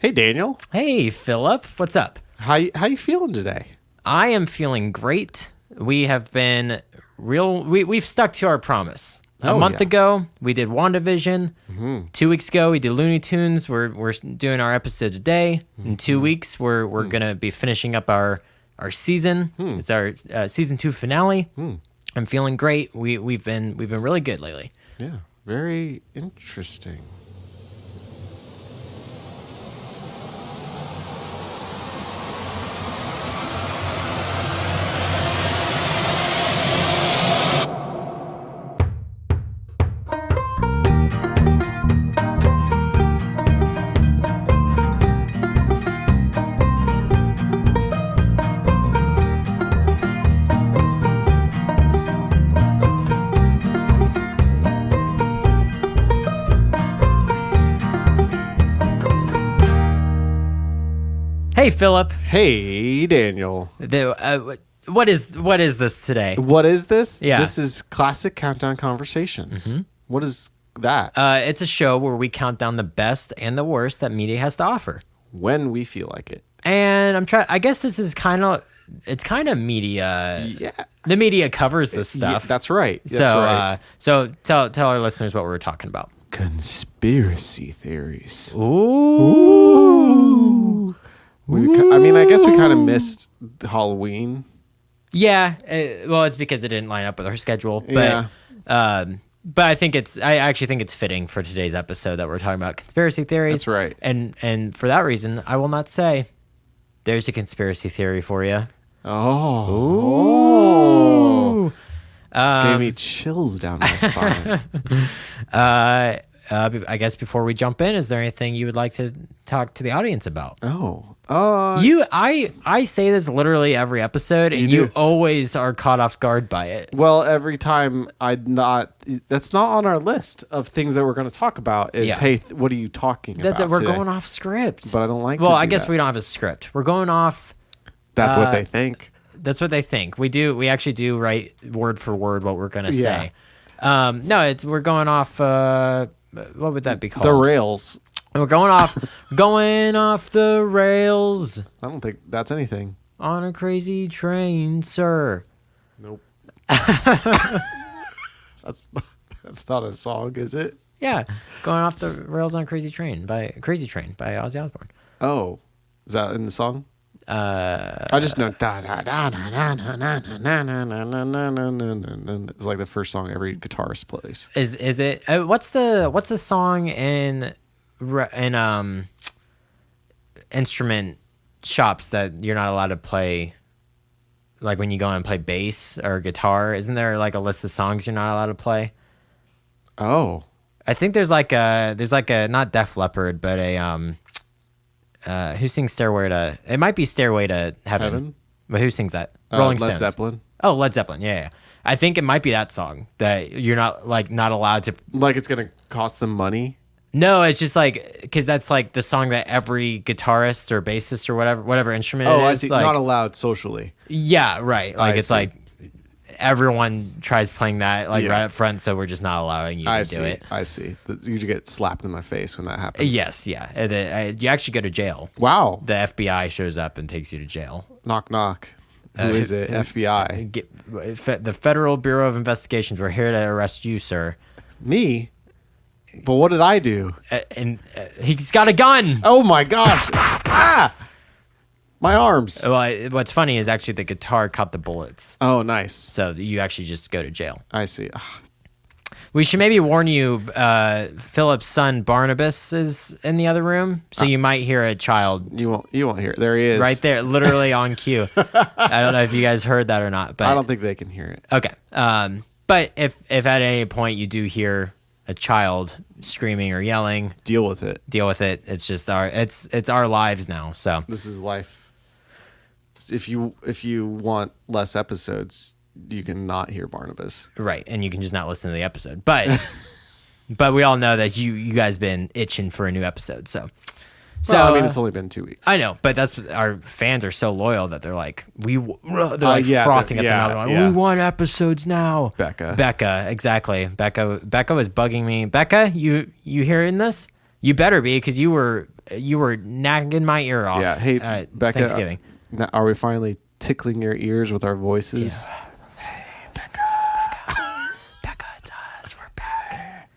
Hey, Daniel. Hey, Philip. What's up? How you feeling today? I am feeling great. We have been we've stuck to our promise. A month ago, we did WandaVision. 2 weeks ago, we did Looney Tunes. We're doing our episode today. In 2 weeks, we're going to be finishing up our season. It's our season 2 finale. I'm feeling great. We've been really good lately. Yeah, very interesting. Hey, Philip. Hey, Daniel. What is this today? What is this? Yeah. This is Classic Countdown Conversations. What is that? It's a show where we count down the best and the worst that media has to offer. When we feel like it. And I guess this is kind of media. Yeah. The media covers this stuff. Yeah, that's right. That's so, right. So tell our listeners what we're talking about. Conspiracy theories. Ooh. I guess we kind of missed Halloween. Yeah. Well, it's because it didn't line up with our schedule. But, Yeah. But I actually think it's fitting for today's episode that we're talking about conspiracy theories. That's right. And for that reason, I will not say there's a conspiracy theory for you. Oh. Ooh. Gave me chills down my spine. I guess before we jump in, is there anything you would like to talk to the audience about? I say this literally every episode, and you always are caught off guard by it. Well, every time that's not on our list of things that we're going to talk about is, hey, what are you talking about? That's it. We're today? going off script. But I don't like Well, to I do guess that. we don't have a script. We're going off. That's what they think. That's what they think. We actually do write word for word what we're going to say. No, we're going off, what would that be called? The rails. We're going off the rails. I don't think that's anything. On a crazy train, sir. Nope. That's not a song, is it? Yeah, going off the rails on Crazy Train by Ozzy Osbourne. Oh, is that in the song? I just know da da da da da da da da da da da. It's like the first song every guitarist plays. Is it? What's the song in instrument shops that you're not allowed to play? Like when you go and play bass or guitar, isn't there like a list of songs you're not allowed to play? Oh, I think there's like a not Def Leppard, but a who sings Stairway to? It might be Stairway to Heaven. But who sings that? Rolling Stones. Led Zeppelin. Oh, Led Zeppelin. Yeah. I think it might be that song that you're not allowed to. Like it's gonna cost them money. No, it's just like because that's like the song that every guitarist or bassist or whatever instrument it is. I see. Like, Not allowed socially. Yeah, right. Like it's see. like everyone tries playing that right up front, so we're just not allowing you to do it. I see. You get slapped in the face when that happens. Yes, yeah. You actually go to jail. Wow. The FBI shows up and takes you to jail. Knock knock. Who is it? FBI. The Federal Bureau of Investigations. We're here to arrest you, sir. Me? But what did I do? And he's got a gun. Oh my gosh! Ah! My arms. Well, what's funny is actually the guitar caught the bullets. Oh, nice. So you actually just go to jail. I see. We should maybe warn you, Philip's son Barnabas is in the other room, so you might hear a child. You won't hear it. There he is. Right there, literally on cue. I don't know if you guys heard that or not, but I don't think they can hear it. Okay. But if at any point you do hear a child screaming or yelling, Deal with it. It's just it's our lives now. So This is life. If you want less episodes, you can not hear Barnabas. right, and you can just not listen to the episode. But but we all know that you guys been itching for a new episode. So So well, I mean, it's only been 2 weeks. I know, but that's our fans are so loyal that they're like frothing at the mouth. Like, we want episodes now. Becca, exactly. Becca was bugging me. Becca, you hearing this? You better be, because you were You were nagging my ear off. Yeah. Hey, at Becca, Thanksgiving. Are we finally tickling your ears with our voices? Yeah. Becca, it's us. We're back.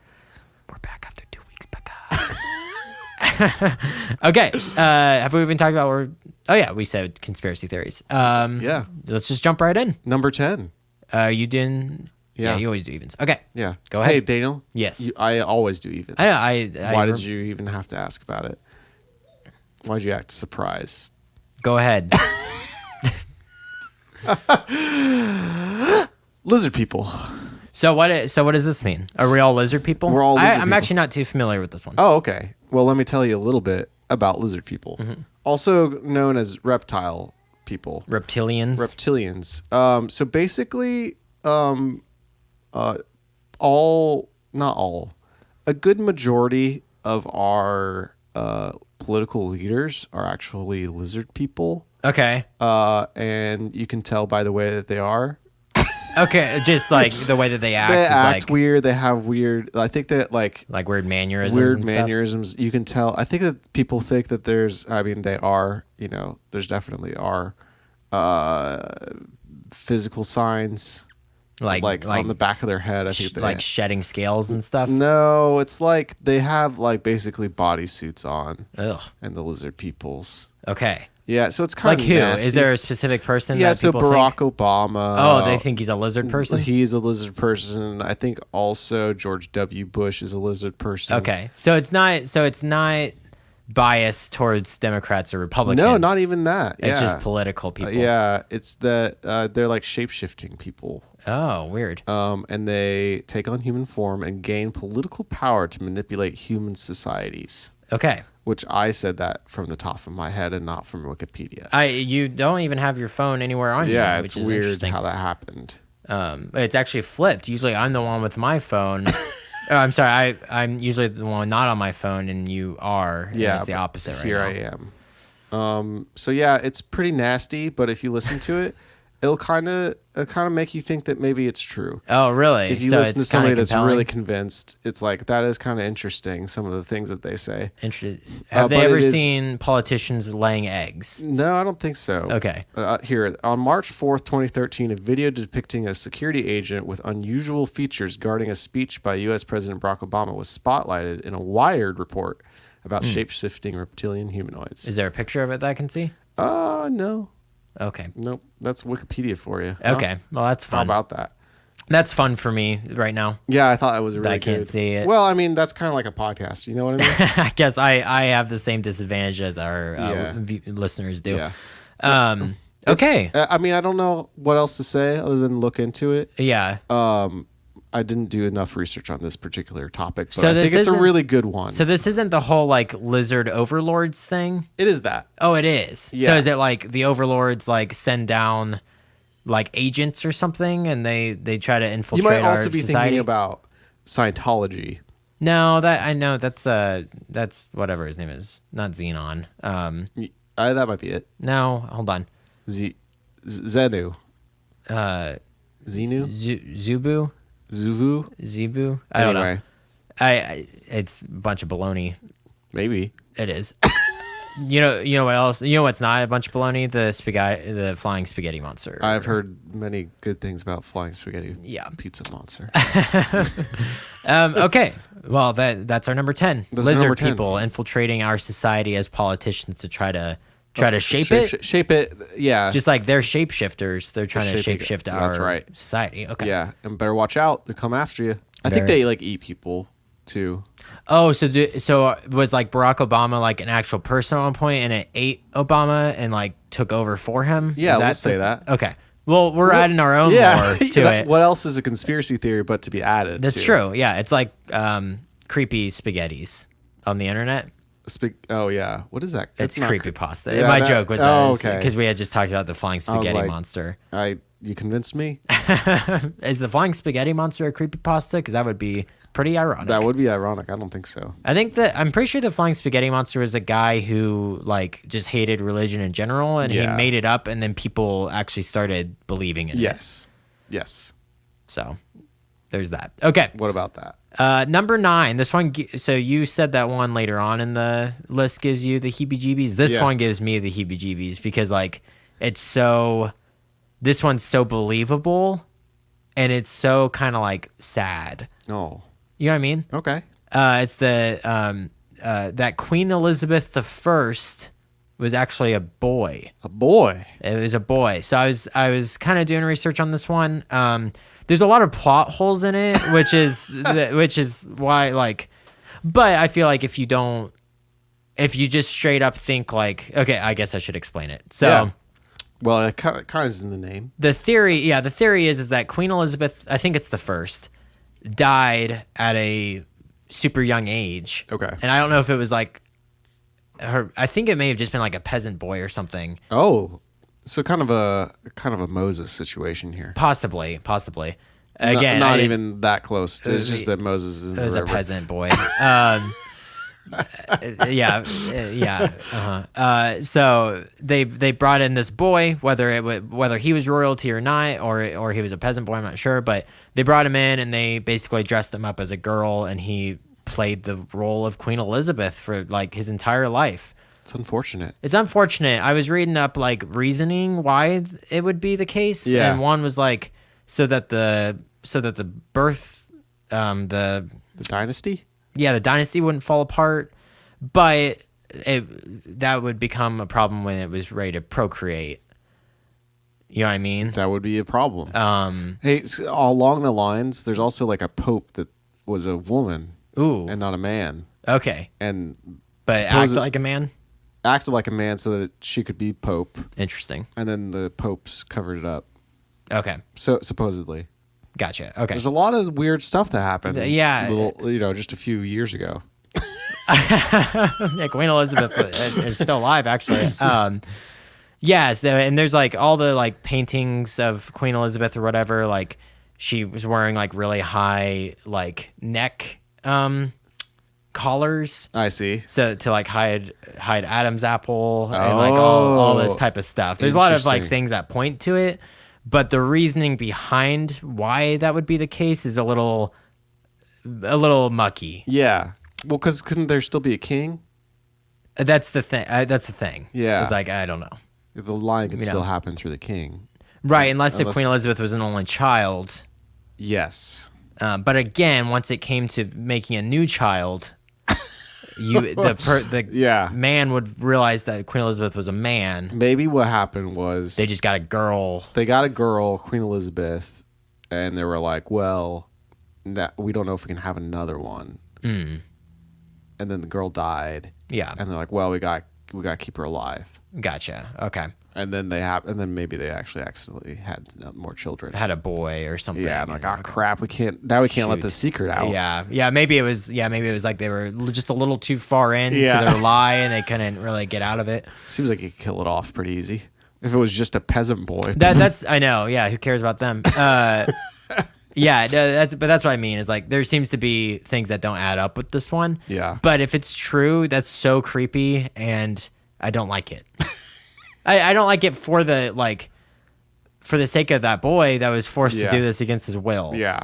We're back after 2 weeks, Becca. Okay. Have we even talked about Oh yeah, we said conspiracy theories. Yeah. Let's just jump right in. Number 10. You didn't. Yeah. Yeah, you always do evens. Okay. Yeah. Go ahead. Hey, Daniel. Yes. I always do evens. Why did you even have to ask about it? Why'd you act surprised? Go ahead. Lizard people. So what does this mean? Are we all lizard people? We're all lizard I'm people. actually not too familiar with this one. Oh, okay. Well, let me tell you a little bit about lizard people, also known as reptile people. Reptilians. So basically, a good majority of our political leaders are actually lizard people. Okay. And you can tell by the way that they are. Okay, just like the way that they act. They is act like, weird. They have weird. I think that like weird mannerisms. weird and stuff? mannerisms. You can tell. I think that people think that there's. I mean, they are. You know, there's definitely are physical signs. Like on the back of their head. I think they like shedding scales and stuff. No, it's like they have like basically bodysuits on. Ugh. And the lizard peoples. Okay. Yeah, so it's kind Like of who? nasty. Is there a specific person? Yeah, that so people Barack think? Obama. Oh, they think he's a lizard person. He's a lizard person. I think also George W. Bush is a lizard person. Okay, so it's not biased towards Democrats or Republicans. No, not even that. It's just political people. Yeah, it's that they're like shape-shifting people. Oh, weird. And they take on human form and gain political power to manipulate human societies. Okay. Which I said that from the top of my head and not from Wikipedia. You don't even have your phone anywhere on you. Yeah, which it's is weird interesting. how that happened. It's actually flipped. Usually, I'm the one with my phone. Oh, I'm sorry. I'm usually the one not on my phone, and you are. And Yeah, it's the opposite right here now. I am. So yeah, it's pretty nasty, but if you listen to it, it'll kind of make you think that maybe it's true. Oh, really? If you so listen to it's somebody kinda that's compelling? really convinced, it's like that is kind of interesting. Some of the things that they say. Have they but ever it is- seen politicians laying eggs? No, I don't think so. Okay. Here, on March 4th, 2013, a video depicting a security agent with unusual features guarding a speech by U.S. President Barack Obama was spotlighted in a Wired report about shape-shifting reptilian humanoids. Is there a picture of it that I can see? No. Okay. Nope. That's Wikipedia for you. Okay. Well, that's How fun. about that? That's fun for me right now. Yeah, I thought it was really I can't good. see it. Well, I mean, that's kind of like a podcast. You know what I mean? I guess I have the same disadvantage as our Yeah. listeners do. Yeah. Okay. I mean, I don't know what else to say other than look into it. Yeah. I didn't do enough research on this particular topic, but So I this think it's a isn't- really good one. So this isn't the whole like lizard overlords thing? It is that. Oh, it is. So Yeah. is it like the overlords like send down like agents or something and they try to You infiltrate might also our be society? thinking about Scientology. No, that I know that's whatever his name is. Not Xenon. That might be it. No, hold on. Zenu. Xenu? Zubu? Zuvu? Zebu? I don't know. Anyway, I it's a bunch of baloney. maybe. It is. You know what else? You know what's not a bunch of baloney? The flying spaghetti monster. I've heard many good things about flying spaghetti. Yeah. Pizza monster. Okay. Well, that's our number 10. That's our Lizard number 10. people infiltrating our society as politicians to try to shape it. Shape it. Yeah. Just like they're shapeshifters, they're trying to shaping it. shapeshift That's our right. society. Okay. Yeah. And better watch out. They'll come after you. I think Better- they like eat people too. Oh, so was like Barack Obama like an actual person at one point, and it ate Obama and like took over for him? Yeah, Is let's say that. Okay. Well, we're adding our own lore to it. What else is a conspiracy theory but to be added? That's to? true. Yeah, it's like creepy spaghettis on the internet. Oh yeah. What is that? It's not creepypasta. Yeah, My that- joke was oh, that okay. because we had just talked about the flying spaghetti like- monster. You convinced me. Is the flying spaghetti monster a creepypasta? Because that would be pretty ironic. That would be ironic. I don't think so. I'm pretty sure the flying spaghetti monster was a guy who like just hated religion in general, and he Yeah. made it up, and then people actually started believing in it. Yes. Yes. So there's that. Okay. What about that? Number 9. This one. So you said that one later on in the list gives you the heebie-jeebies. This one gives me the heebie-jeebies because like it's so. This one's so believable, and it's so kind of like sad. Oh. You know what I mean? Okay. It's the that Queen Elizabeth I was actually a boy. A boy. It was a boy. So I was kind of doing research on this one. There's a lot of plot holes in it, which is why like. But I feel like if you just straight up think like, okay, I guess I should explain it. So. Yeah. Well, it kind of is in the name. The theory is that Queen Elizabeth, I think it's the first, died at a super young age. Okay. And I don't know if it was like her. I think it may have just been like a peasant boy or something. Oh, so kind of a Moses situation here. Possibly. Again, not even that close. It's just that Moses is in the river. It was a peasant boy. So they brought in this boy, whether he was royalty or not, or he was a peasant boy, I'm not sure, but they brought him in and they basically dressed him up as a girl, and he played the role of Queen Elizabeth for like his entire life. It's unfortunate. It's unfortunate. I was reading up like reasoning why it would be the case, and one was like so that the birth the dynasty. Yeah, the dynasty wouldn't fall apart, but that would become a problem when it was ready to procreate. You know what I mean? That would be a problem. Hey, along the lines, there's also like a pope that was a woman, and not a man. Okay, but acted like a man. Acted like a man so that she could be pope. Interesting. And then the popes covered it up. Okay. So supposedly. Gotcha. Okay. There's a lot of weird stuff that happened. Yeah. Just a few years ago. Yeah, Queen Elizabeth is still alive, actually. Yeah. So, and there's like all the like paintings of Queen Elizabeth or whatever. Like she was wearing like really high like neck collars. I see. So to like hide Adam's apple and like all this type of stuff. There's a lot of like things that point to it. But the reasoning behind why that would be the case is a little mucky. Yeah. Well, because couldn't there still be a king? That's the thing. Yeah. It's like, I don't know. The line could still happen through the king. Right, unless the Queen Elizabeth was an only child. Yes. But again, once it came to making a new child, the man would realize that Queen Elizabeth was a man. Maybe what happened was they just got a girl. They got a girl, Queen Elizabeth, and they were like, "Well, we don't know if we can have another one." And then the girl died. Yeah. And they're like, "Well, we got to keep her alive." Gotcha. Okay. And then maybe they actually accidentally had more children. Had a boy or something. Yeah, I'm like, crap, we can't let the secret out. Yeah. Maybe it was like they were just a little too far into their lie and they couldn't really get out of it. Seems like you could kill it off pretty easy if it was just a peasant boy. That's I know. Yeah, who cares about them? Yeah, that's what I mean. Is like there seems to be things that don't add up with this one. Yeah. But if it's true, that's so creepy, and I don't like it. I don't like it for the sake of that boy that was forced to do this against his will. Yeah.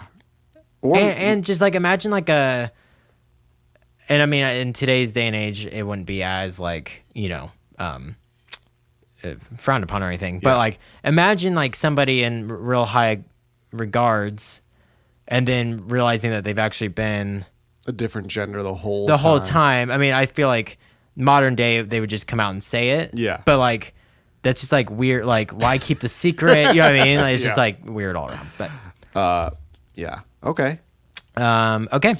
And just like imagine like and I mean in today's day and age it wouldn't be as like, frowned upon or anything. But like imagine like somebody in real high regards and then realizing that they've actually been a different gender the whole time. I mean, I feel like modern day they would just come out and say it. Yeah. But like that's just like weird. Like, why keep the secret? You know what I mean? Like, it's just like weird all around. But yeah. Okay. Okay.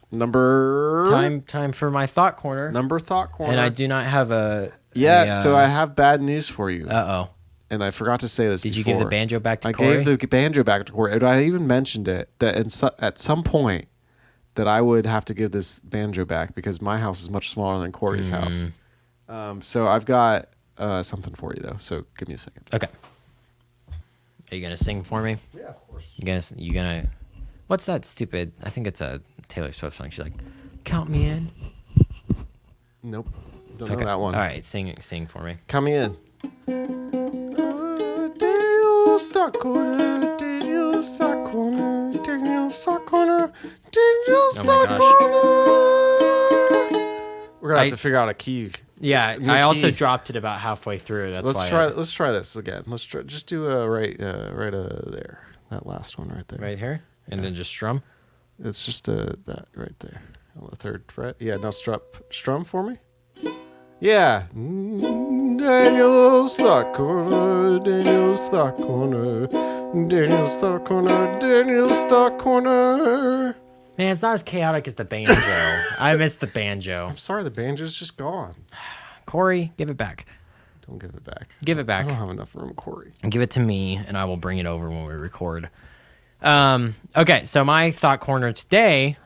Number time for my thought corner. Thought corner. And I do not have so I have bad news for you. Uh-oh. And I forgot to say this Did before. you give the banjo back to Corey? I gave the banjo back to Corey. And I even mentioned it that at some point that I would have to give this banjo back because my house is much smaller than Corey's house. So I've got something for you, though. So give me a second. Okay. Are you going to sing for me? Yeah, of course. You gonna what's that stupid, I think it's a Taylor Swift song. She's like, count me in. Nope. Don't know that one. All right, sing for me. Count me in. Thought corner. Daniel's Thought Corner. Daniel's Oh my Thought gosh. Corner. We're gonna have to figure out a key. Yeah, New I also key. dropped it about halfway through. That's Let's why. try. Let's try this again. Let's try. Just do right there. That last one right there. Right here, and then just strum. It's just that right there on the third fret. Yeah. Now strum for me. Yeah. Daniel's Thought Corner. Daniel's Thought Corner. Daniel's Thought Corner. Daniel's Thought Corner. Man, it's not as chaotic as the banjo. I miss the banjo. I'm sorry, the banjo's just gone. Corey, give it back. Don't give it back. Give it I back. don't have enough room, Corey. Give it to me, and I will bring it over when we record. Okay, so my thought corner today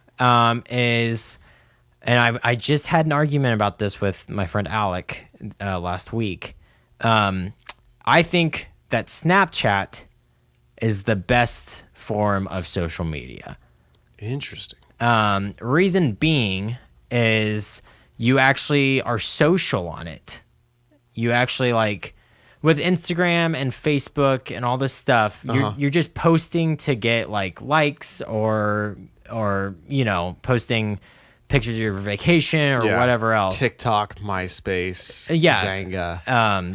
is, and I just had an argument about this with my friend Alec last week. I think that Snapchat is the best form of social media. Interesting. Reason being is you actually are social on it. You actually like with Instagram and Facebook and all this stuff, you're just posting to get like likes or posting pictures of your vacation or whatever else. TikTok, MySpace, Yeah. Zanga,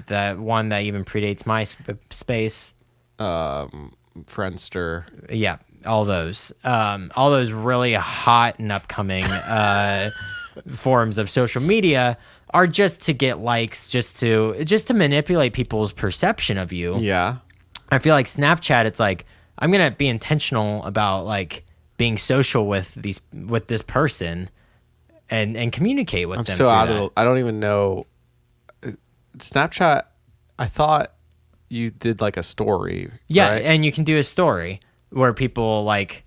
The one that even predates MySpace. Friendster. Yeah, all those really hot and upcoming forms of social media are just to get likes, just to manipulate people's perception of you. Yeah. I feel like Snapchat, it's like I'm gonna be intentional about like being social with this person and communicate with I'm them. so through out that. of I don't even know. Snapchat, I thought you did like a story. Yeah, right? and you can do a story where people like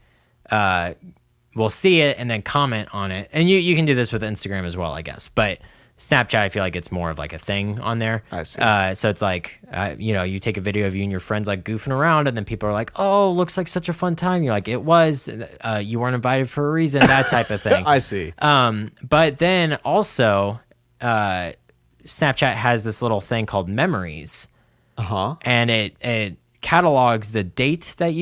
will see it and then comment on it. And you can do this with Instagram as well, I guess. But Snapchat, I feel like it's more of like a thing on there. I see. So it's like, you take a video of you and your friends like goofing around, and then people are like, "Oh, looks like such a fun time." You're like, "It was. You weren't invited for a reason." That type of thing. I see. But then also, Snapchat has this little thing called memories. And it catalogs the date that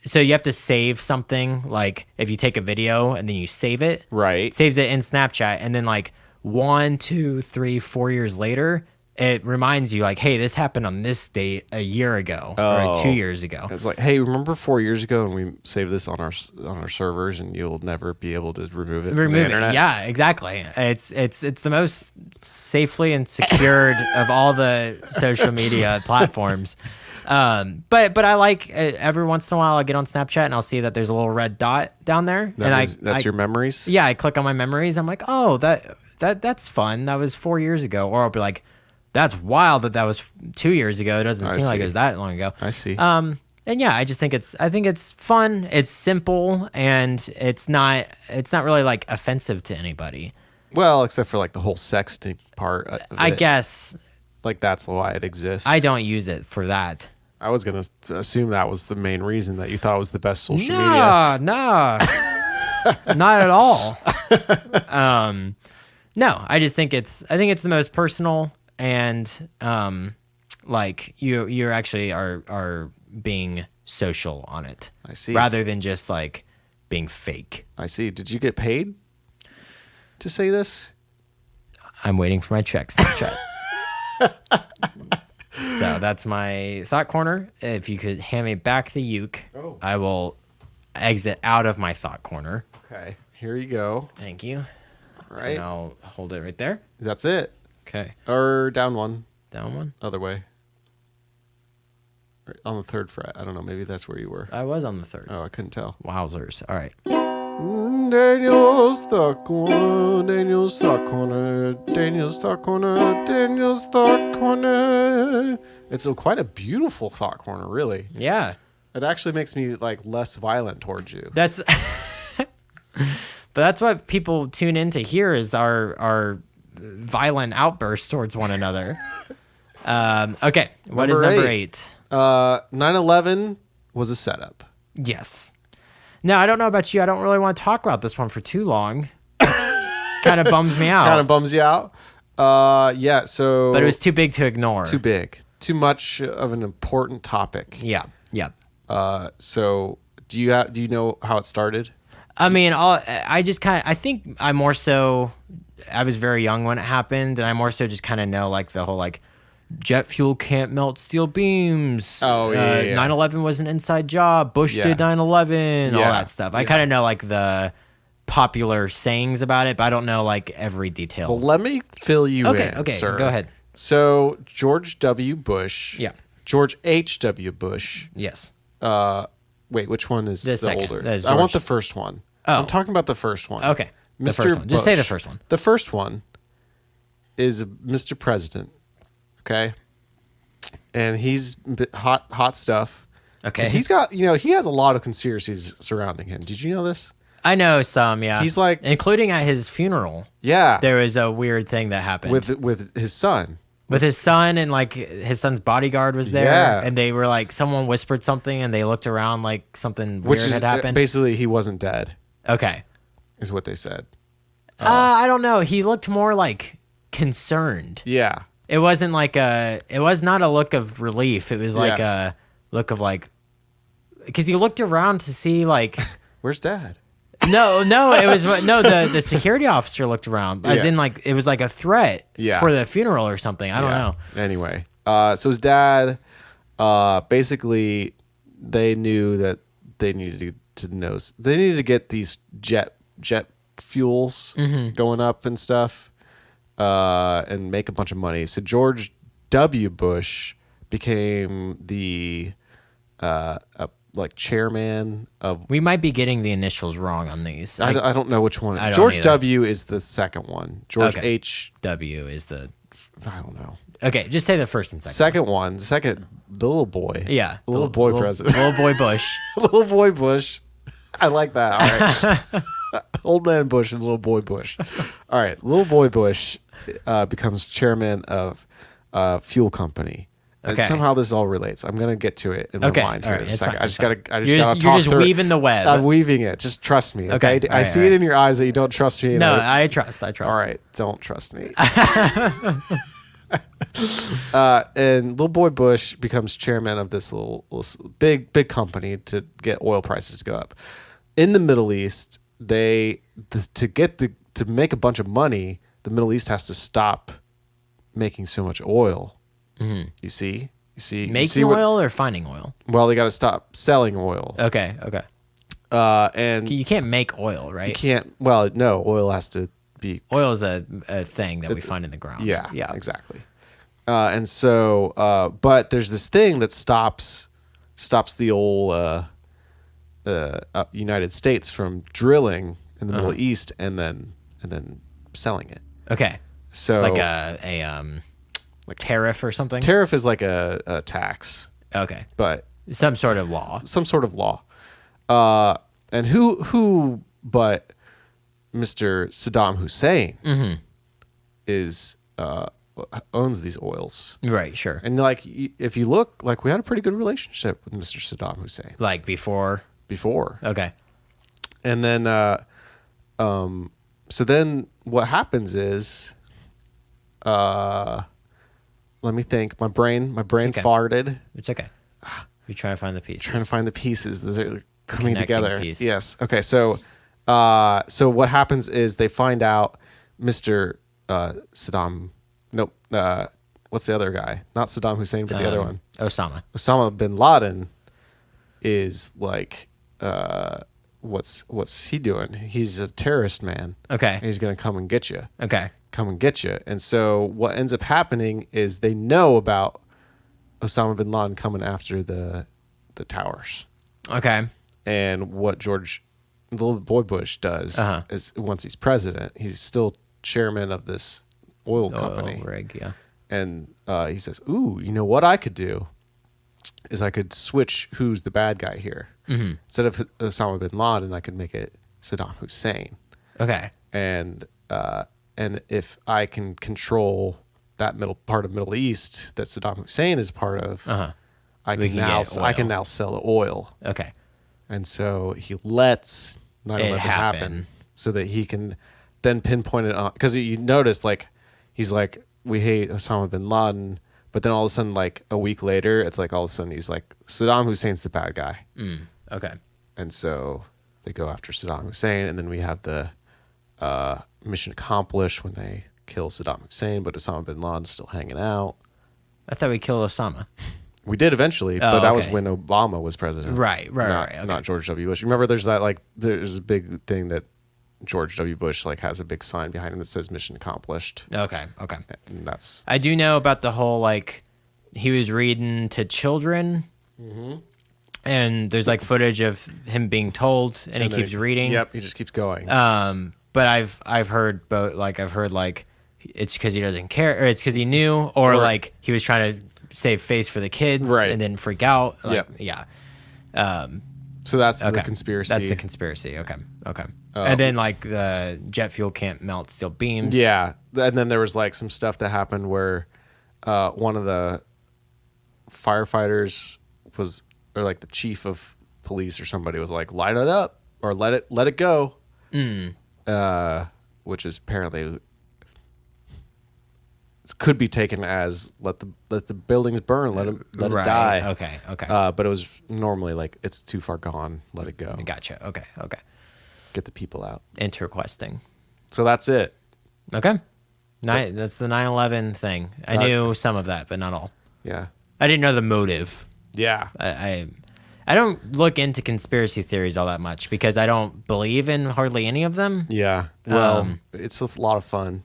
so you have to save something, like if you take a video and then you save it, Right. it saves it in Snapchat, and then like 1, 2, 3, 4 years later, it reminds you like, hey, this happened on this date a year ago or 2 years ago. It's like, hey, remember 4 years ago when we saved this on our servers, and you'll never be able to remove it from the internet? Yeah, exactly. It's the most safely and secured of all the social media platforms. But I like every once in a while I get on Snapchat and I'll see that there's a little red dot down there, That's your memories. Yeah, I click on my memories. I'm like, oh, that's fun. That was 4 years ago. Or I'll be like, that's wild that was 2 years ago. It doesn't seem like it was that long ago. I see. And yeah, I think it's fun. It's simple, and it's not really like offensive to anybody. Well, except for like the whole sexting part. I guess like that's why it exists. I don't use it for that. I was gonna assume that was the main reason that you thought it was the best social media. No, not at all. No, I just think it's the most personal, and like you're actually are being social on it. I see. Rather than just like being fake. I see. Did you get paid to say this? I'm waiting for my check, Snapchat. So that's my thought corner. If you could hand me back the uke, I will exit out of my thought corner. Okay, here you go. Thank you. All right. And I'll hold it right there. That's it. Okay. Or down one. Down one. Other way. Right, on the third fret. I don't know. Maybe that's where you were. I was on the third. Oh, I couldn't tell. Wowzers. All right. Daniel's Thought Corner, Daniel's Thought Corner, Daniel's Thought Corner, Daniel's Thought Corner. It's quite a beautiful thought corner, really. Yeah. It actually makes me like less violent towards you. That's but that's what people tune in to hear is our violent outbursts towards one another. Okay. What is number 8? 9/11 was a setup. Yes. Now, I don't know about you. I don't really want to talk about this one for too long. Kind of bums me out. Kind of bums you out. Yeah. So, but it was too big to ignore. Too big. Too much of an important topic. Yeah. Yeah. So Do you know how it started? I mean, I just kind of, I think I more so, I was very young when it happened, and I more so just kind of know like the whole like jet fuel can't melt steel beams. Oh, yeah. 9/11 was an inside job. Bush Yeah. did 9/11. All Yeah. that stuff. I Yeah. kind of know like the popular sayings about it, but I don't know like every detail. Well, let me fill you in, Okay, sir. go ahead. So George W. Bush. Yeah. George H.W. Bush. Yes. Wait, which one is The the second. older? That is I want George. the first one. Oh. I'm talking about the first one. Okay. The Mr. first one. Just say the Bush. first one. The first one is Mr. President. Okay. And he's hot stuff. Okay. And he's got, he has a lot of conspiracies surrounding him. Did you know this? I know some, yeah. He's like- including at his funeral, Yeah. there was a weird thing that happened. With his son. With his son, and like his son's bodyguard was there, Yeah. and they were like, someone whispered something, and they looked around like something Which weird is had happened. basically he wasn't dead, Okay. is what they said. I don't know. He looked more like concerned. Yeah. It wasn't like it was not a look of relief. It was like Yeah. a look of like, because he looked around to see like, Where's Dad? no, it was, no, the security officer looked around as Yeah. in like, it was like a threat Yeah. for the funeral or something. I don't know. Anyway, so his dad, basically, they knew that they needed they needed to get these jet fuels Mm-hmm. going up and stuff, and make a bunch of money. So George W. Bush became the like chairman of. We might be getting the initials wrong on these. I don't know which one. I don't George either. W. is the second one. George Okay. H. W is the, I don't know. okay, just say the first and second. The little boy. Yeah. The little boy president. Little boy Bush. Little boy Bush. I like that. All right. Old man Bush and little boy Bush. All right. Little boy Bush becomes chairman of fuel company. And Okay. somehow this all relates. I'm gonna get to it in my Okay, mind here all right, in a it's second. fine, I it's just gotta. I just You're gotta just, talk you're just through it. weaving the web. I'm weaving it. Just trust me. Okay. Okay, I all see right. it in your eyes that you don't trust me. No, and I trust. all right. Don't trust me. And little boy Bush becomes chairman of this little big company to get oil prices to go up. In the Middle East, to make a bunch of money, the Middle East has to stop making so much oil. Mm-hmm. You see, Making oil or finding oil? well, they got to stop selling oil. Okay. And You can't make oil, right? you can't. Well, no, oil has to be. Oil is a thing that we find in the ground. Yeah, Yeah. exactly. And so, but there's this thing that stops the old United States from drilling in the Middle East and then selling it. Okay. So, Like a tariff or something? tariff is like a tax, Okay. but Some sort of law. some sort of law. And who but Mr. Saddam Hussein is owns these oils. Right, sure. And like, if you look, like we had a pretty good relationship with Mr. Saddam Hussein Like before. before. Okay. And then, so then what happens is, let me think. My brain Okay. farted. It's okay. You're trying to find the pieces. Trying to find the pieces that are coming Connecting together. piece. Yes. Okay. So what happens is they find out Mr. Saddam. Nope. What's the other guy? Not Saddam Hussein, but the other one. Osama. Osama bin Laden is like, what's he doing? He's a terrorist man. Okay. He's gonna come and get you. Okay. Come and get you. And so what ends up happening is they know about Osama bin Laden coming after the towers. Okay. And what little boy Bush does is once he's president, he's still chairman of this oil company. Oh, rig, yeah. And he says, "Ooh, you know what I could do is I could switch who's the bad guy here. Mm-hmm. Instead of Osama bin Laden, I could make it Saddam Hussein. Okay. And if I can control that middle part of Middle East that Saddam Hussein is part of, I We can can now get I can oil. now sell the oil. Okay. And so he lets 9/11 happen. happen so that he can then pinpoint it on, because you notice like he's like, we hate Osama bin Laden, but then all of a sudden, like a week later, it's like all of a sudden he's like, Saddam Hussein's the bad guy. Okay. and so they go after Saddam Hussein, and then we have the mission accomplished when they kill Saddam Hussein, but Osama bin Laden's still hanging out. I thought we killed Osama. We did eventually, but that was okay. when Obama was president. Right. Okay. Not George W. Bush. Remember, there's a big thing that George W. Bush has a big sign behind him that says "Mission Accomplished." Okay. And that's I do know about the whole he was reading to children, and there's footage of him being told, and he keeps reading. Yep, he just keeps going. But I've heard both. It's because he doesn't care, or it's because he knew, or he was trying to save face for the kids, Right. and then freak out. Yeah. So that's the conspiracy. That's the conspiracy. Okay. And then the jet fuel can't melt steel beams. Yeah, and then there was some stuff that happened where one of the firefighters was, or the chief of police or somebody was light it up or let it go. Which is apparently could be taken as let the buildings burn, let it die. Okay. But it was normally it's too far gone, let it go. Gotcha. Okay. Get the people out. Interquesting. So that's it. Okay. That's the 9/11 thing. I knew some of that, but not all. Yeah. I didn't know the motive. Yeah. I don't look into conspiracy theories all that much because I don't believe in hardly any of them. Yeah. Well, it's a lot of fun.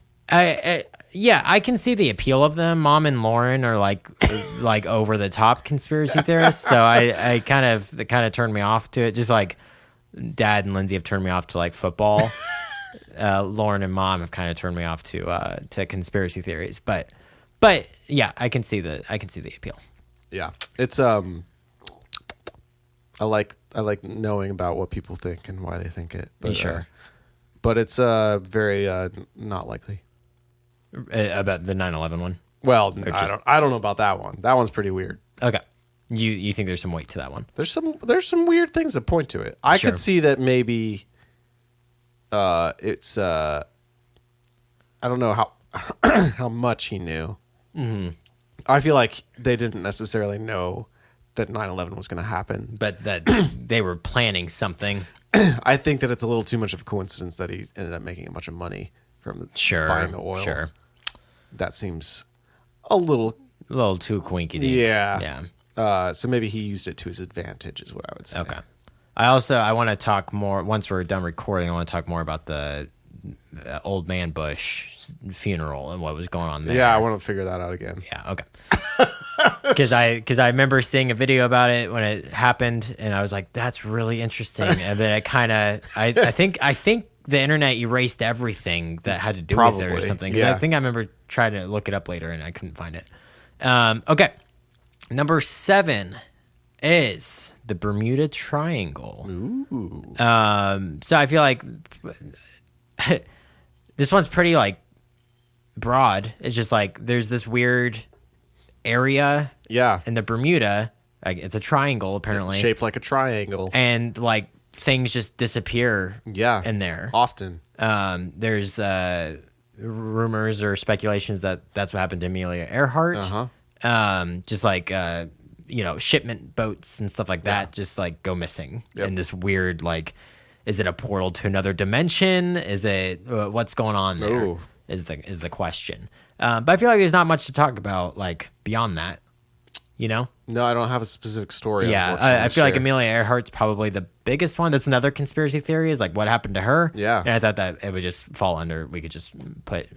Yeah, I can see the appeal of them. Mom and Lauren are like over the top conspiracy theorists, so I kind of turned me off to it. Just like Dad and Lindsay have turned me off to football. Lauren and Mom have kind of turned me off to conspiracy theories. But yeah, I can see the appeal. Yeah. It's I like knowing about what people think and why they think it. But, sure. But it's very not likely. About the 9/11 one. Well, I don't know about that one. That one's pretty weird. Okay. You think there's some weight to that one? There's some weird things that point to it. I could see that maybe it's I don't know how how much he knew. Mm-hmm. I feel like they didn't necessarily know that 9/11 was going to happen, but that they were planning something. I think that it's a little too much of a coincidence that he ended up making a bunch of money from buying the oil. Sure. That seems a little too quinky. Yeah. So maybe he used it to his advantage is what I would say. Okay. I want to talk more once we're done recording. I want to talk more about the old man Bush funeral and what was going on there. Yeah, I want to figure that out again. Yeah, okay. Because I remember seeing a video about it when it happened, and I was like, "That's really interesting." And then I think the internet erased everything that had to do with it or something. Because I think I remember trying to look it up later and I couldn't find it. Okay, number 7 is the Bermuda Triangle. Ooh. So I feel like this one's pretty broad. It's just there's this weird area. Yeah. In the Bermuda, it's a triangle apparently, shaped like a triangle, and things just disappear. Yeah. In there often. There's rumors or speculations that that's what happened to Amelia Earhart. Just shipment boats and stuff like that just go missing. Yep. And this weird is it a portal to another dimension? Is it what's going on there? Ooh. Is the question. But I feel like there's not much to talk about beyond that. No, I don't have a specific story. Yeah, I feel like Amelia Earhart's probably the biggest one. That's another conspiracy theory is what happened to her. Yeah. And I thought that it would just fall under, we could just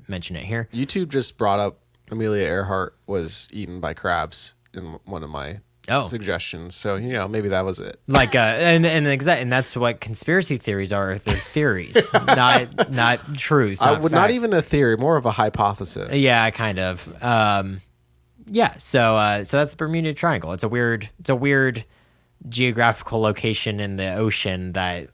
mention it here. YouTube just brought up Amelia Earhart was eaten by crabs in one of my suggestions. So, maybe that was it. And that's what conspiracy theories are. They're theories, not truth. Not even a theory, more of a hypothesis. Yeah, kind of. Yeah, so that's the Bermuda Triangle. It's a weird geographical location in the ocean that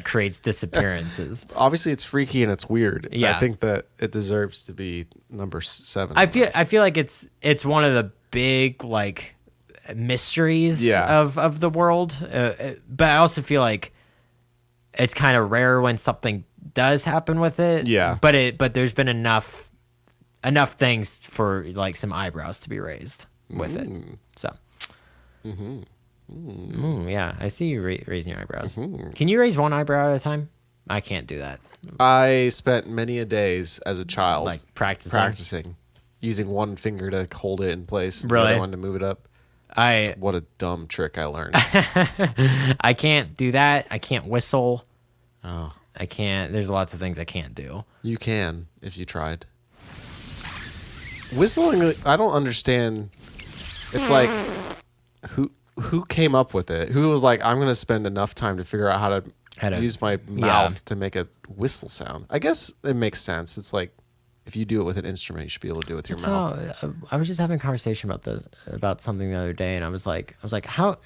creates disappearances. Obviously, it's freaky and it's weird. Yeah. I think that it deserves to be number 7. I feel like it's one of the big mysteries of the world. But I also feel like it's kind of rare when something does happen with it. Yeah. But there's been enough things for some eyebrows to be raised with it. So Yeah, I see you raising your eyebrows. Can you raise one eyebrow at a time? I can't do that. I spent many a days as a child Like practicing. using one finger to hold it in place, and the Really? other one to move it up. What a dumb trick I learned. I can't do that. I can't whistle. Oh, I can't. There's lots of things I can't do. you can if you tried. Whistling, I don't understand. It's like who came up with it? Who was like, I'm gonna spend enough time to figure out how to use my mouth to make a whistle sound. I guess it makes sense. It's like if you do it with an instrument, you should be able to do it with your mouth. I was just having a conversation about something the other day, and I was like,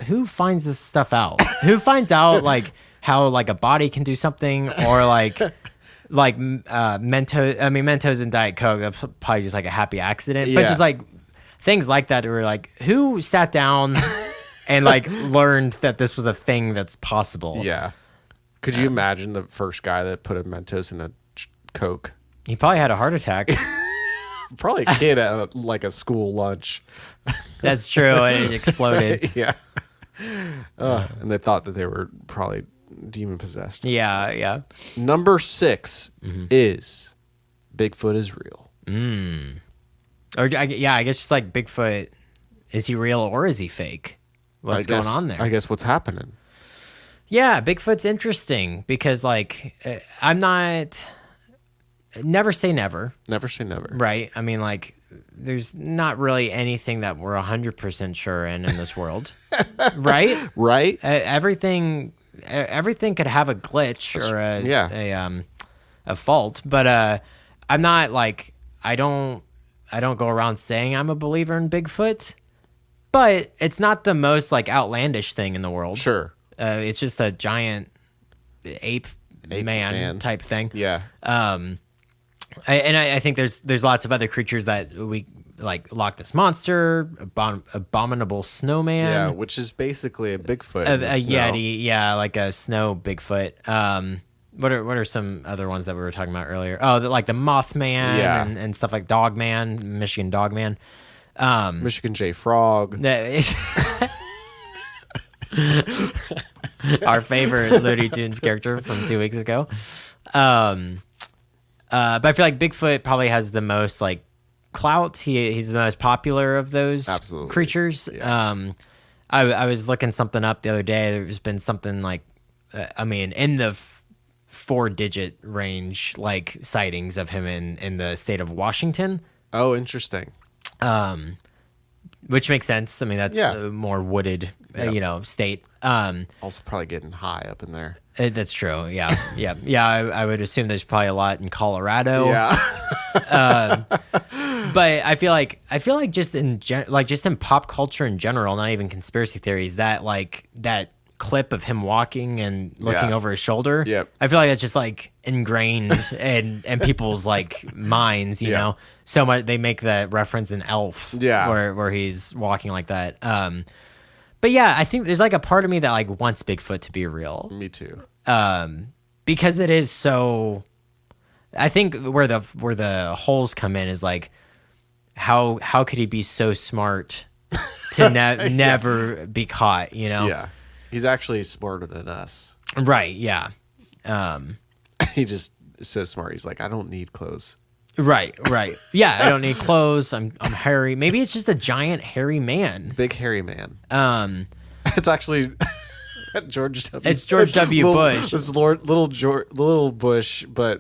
who finds this stuff out? Who finds out like how like a body can do something, or like Mentos? I mean, Mentos and Diet Coke, that's probably just like a happy accident, but just like things like that, were like, who sat down and like learned that this was a thing that's possible? Yeah. Could you imagine the first guy that put a Mentos in a Coke? He probably had a heart attack. Probably a kid at like a school lunch. That's true. And it exploded. Yeah. And they thought that they were probably demon possessed. Yeah, yeah. Number 6 is Bigfoot is real. Or I guess just like Bigfoot, is he real or is he fake? What's going on there? I guess what's happening. Yeah, Bigfoot's interesting because like never say never. Never say never. Right. I mean, like, there's not really anything that we're 100% sure in this world. Right? Right. Everything could have a glitch or a fault, but I'm not like, I don't go around saying I'm a believer in Bigfoot, but it's not the most like outlandish thing in the world. Sure. It's just a giant ape man type thing. Yeah. I think there's lots of other creatures that we like, Loch Ness Monster, abominable snowman. Yeah, which is basically a Bigfoot. A Yeti, yeah, like a snow Bigfoot. What are some other ones that we were talking about earlier? Oh, like the Mothman and stuff like Dogman, Michigan Dogman. Michigan J Frog. Our favorite Looney Tunes character from 2 weeks ago. But I feel like Bigfoot probably has the most like clout. He's the most popular of those creatures. Yeah. I was looking something up the other day. There's been something like, in the 4-digit range, like sightings of him in the state of Washington. Oh, interesting. Which makes sense. I mean, that's a more wooded, state. Also probably getting high up in there. That's true. Yeah. I would assume there's probably a lot in Colorado. Yeah. But I feel like just in pop culture in general, not even conspiracy theories, that like that clip of him walking and looking over his shoulder. Yep. I feel like that's just like ingrained in people's like minds, you know. So much they make that reference in Elf, where he's walking like that. But yeah, I think there's like a part of me that like wants Bigfoot to be real. Me too. Because it is so. I think where the holes come in is like, how could he be so smart to never be caught? You know. Yeah, he's actually smarter than us. Right. Yeah. He just is so smart. He's like, I don't need clothes. Right. Yeah, I don't need clothes. I'm hairy. Maybe it's just a giant hairy man. Big hairy man. It's actually George W. It's George W. Bush. It's little Bush, but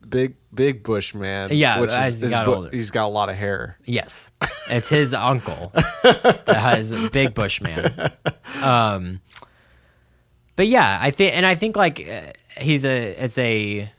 big Bush man. Yeah, which he's got a lot of hair. Yes, it's his uncle that has a big Bush man. But yeah, I think like it's a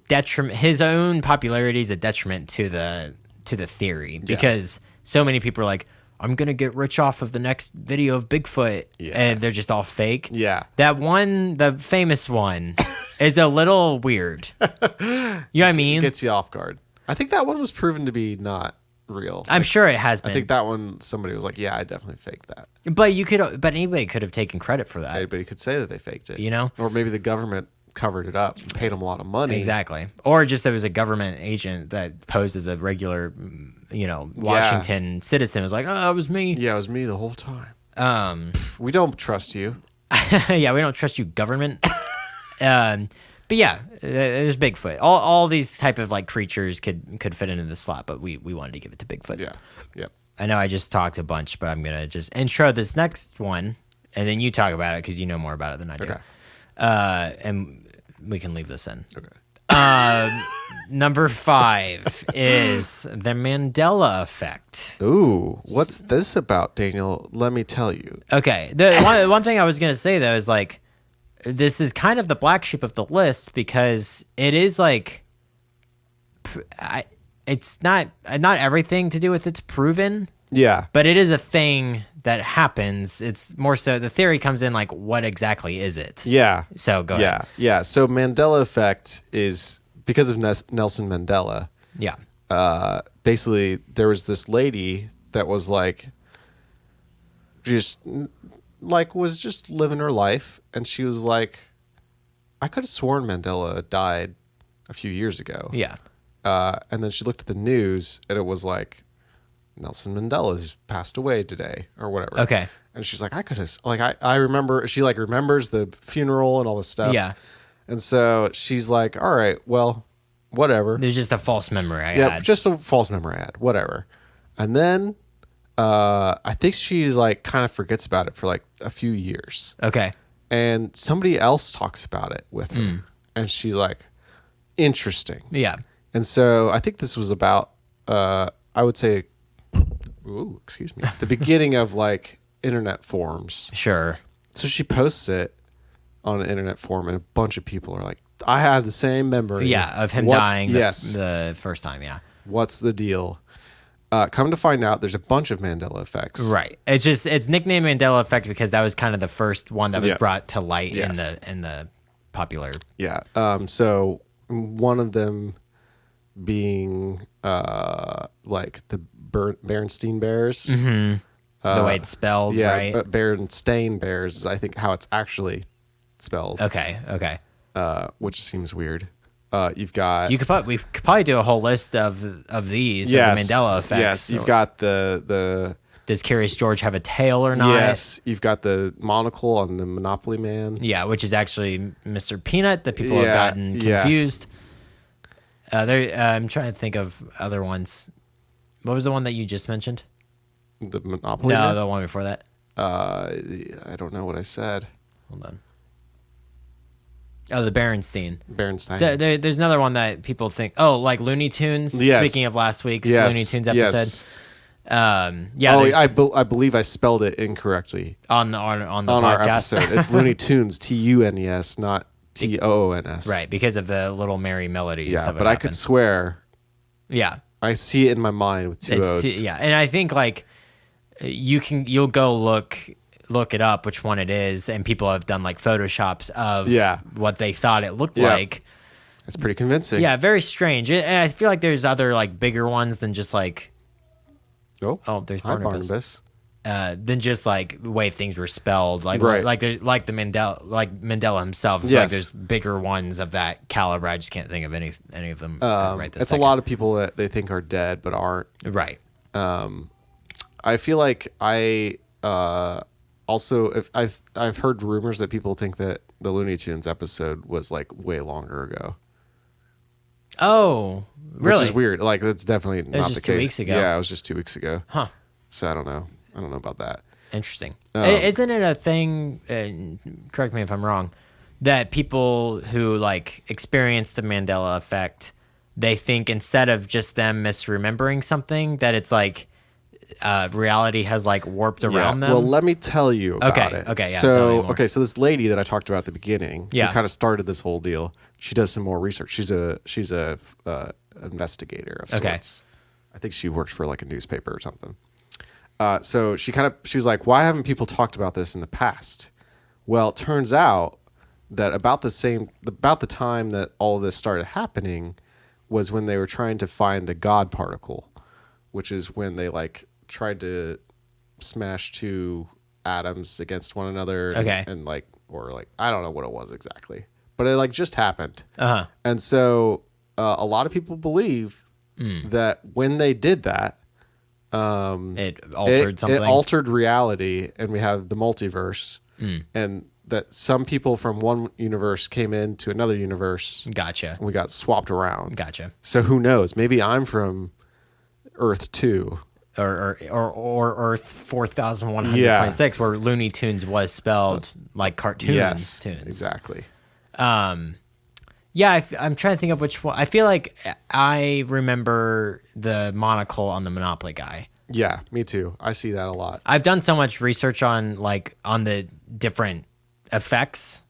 detriment. His own popularity is a detriment to the theory because so many people are like, I'm gonna get rich off of the next video of Bigfoot, and they're just all fake. Yeah, that one, the famous one, is a little weird. You know what I mean? It gets you off guard. I think that one was proven to be not real. I'm sure it has been. I think that one somebody was like, yeah, I definitely faked that. But anybody could have taken credit for that. Anybody could say that they faked it. You know, or maybe the government covered it up and paid them a lot of money. Exactly. Or just there was a government agent that posed as a regular, Washington citizen. It was like, oh, it was me. Yeah, it was me the whole time. We don't trust you. Yeah, we don't trust you, government. But yeah, there's Bigfoot. All these type of like creatures could fit into the slot, but we wanted to give it to Bigfoot. Yeah. Yep. I know I just talked a bunch, but I'm gonna just intro this next one, and then you talk about it because you know more about it than I do. Okay. And we can leave this in. Okay. Number 5 is the Mandela effect. Ooh, what's this about, Daniel? Let me tell you. Okay, the one thing I was gonna say though is like, this is kind of the black sheep of the list because it is like, it's not everything to do with it's proven, Yeah. but it is a thing that happens. It's more so the theory comes in like, what exactly is it? Yeah. So go ahead. Yeah. So Mandela effect is because of Nelson Mandela. Yeah. Basically, there was this lady that was like, was just living her life, and she was like, I could have sworn Mandela died a few years ago. Yeah. And then she looked at the news, and it was like, Nelson Mandela's passed away today, or whatever. Okay. And she's like, I could have, like, I remember, she like remembers the funeral and all this stuff. Yeah. And so she's like, all right, well, whatever. There's just a false memory I Yeah, had. just a false memory I had, whatever. And then I think she's like kind of forgets about it for like a few years. Okay. And somebody else talks about it with her. And she's like, interesting. Yeah. And so I think this was about, I would say, excuse me, the beginning of like internet forums. Sure. So she posts it on an internet forum, and a bunch of people are like, I had the same memory. Yeah, of him dying Yes. the first time, yeah. What's the deal? Come to find out, there's a bunch of Mandela effects. Right. It's nicknamed Mandela effect because that was kind of the first one that was brought to light Yes. in the popular. Yeah. So one of them being like the Berenstain Bears. The way it's spelled, Yeah, right? but Berenstain Bears is I think how it's actually spelled. Okay. Which seems weird. You've got We could probably do a whole list of these of the Mandela effects. Yes, you've got the Does Curious George have a tail or not? yes, you've got the monocle on the Monopoly Man. Yeah, which is actually Mr. Peanut that people have Yeah, gotten yeah. confused. I'm trying to think of other ones. What was the one that you just mentioned? The Monopoly No, Man? the one before that. I don't know what I said. Hold on. Oh, the Berenstain. Berenstain. So there's another one that people think, like Looney Tunes. Yes. Speaking of last week's Yes, Looney Tunes yes. episode. Oh, I believe I spelled it incorrectly on the on podcast. our episode. It's Looney Tunes, Tunes, not Toons. Right, because of the little merry melodies. Yeah, that would but I happen. could swear Yeah. I see it in my mind with two O's. Yeah, and I think like you'll go look it up which one it is, and people have done like photoshops of what they thought it looked like. It's pretty convincing. Yeah, very strange. And I feel like there's other like bigger ones than just like there's hi, Barnabas. Than just like the way things were spelled, like Right. like the Mandela himself. Like Yes. there's bigger ones of that caliber. I just can't think of any of them right this It's second. a lot of people that they think are dead but aren't. Right. I feel like I also if I've heard rumors that people think that the Looney Tunes episode was like way longer ago. Oh, really? Which is weird. Like that's definitely not just the 2 case. weeks ago. Yeah, it was just 2 weeks ago. Huh. So I don't know about that. Interesting. Isn't it a thing? Correct me if I'm wrong. That people who like experience the Mandela effect, they think instead of just them misremembering something, that it's like reality has like warped around them. Well, let me tell you about it. Okay, yeah, tell me more. So this lady that I talked about at the beginning, who Yeah. kind of started this whole deal. She does some more research. She's a investigator of sorts. Okay. I think she worked for like a newspaper or something. So she was like, why haven't people talked about this in the past? Well, it turns out that about the time that all of this started happening was when they were trying to find the God particle, which is when they like tried to smash two atoms against one another. Okay. And like, or like, I don't know what it was exactly, but it like just happened. Uh-huh. And so a lot of people believe that when they did that, It altered something. It altered reality, and we have the multiverse, and that some people from one universe came into another universe. Gotcha. And we got swapped around. Gotcha. So who knows? Maybe I'm from Earth 2. Or Earth 4126, where Looney Tunes was spelled like cartoons. Tunes. Exactly. Yeah, I'm trying to think of which one. I feel like I remember the monocle on the Monopoly guy. Yeah, me too. I see that a lot. I've done so much research on the different effects,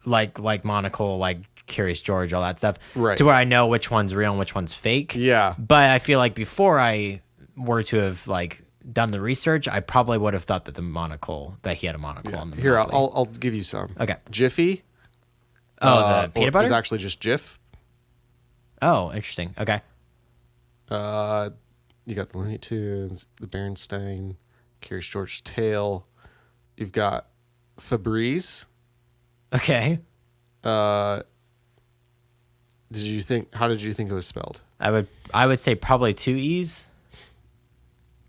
like monocle, like Curious George, all that stuff, Right. to where I know which one's real and which one's fake. Yeah. But I feel like before I were to have done the research, I probably would have thought that he had a monocle on the Here, Monopoly. I'll give you some. Okay. Jiffy. The peanut butter? Is actually just Jif. Oh, interesting. Okay. You got the Looney Tunes, the Berenstain, Curious George's tail. You've got Febreze. Okay. How did you think it was spelled? I would say probably 2 E's.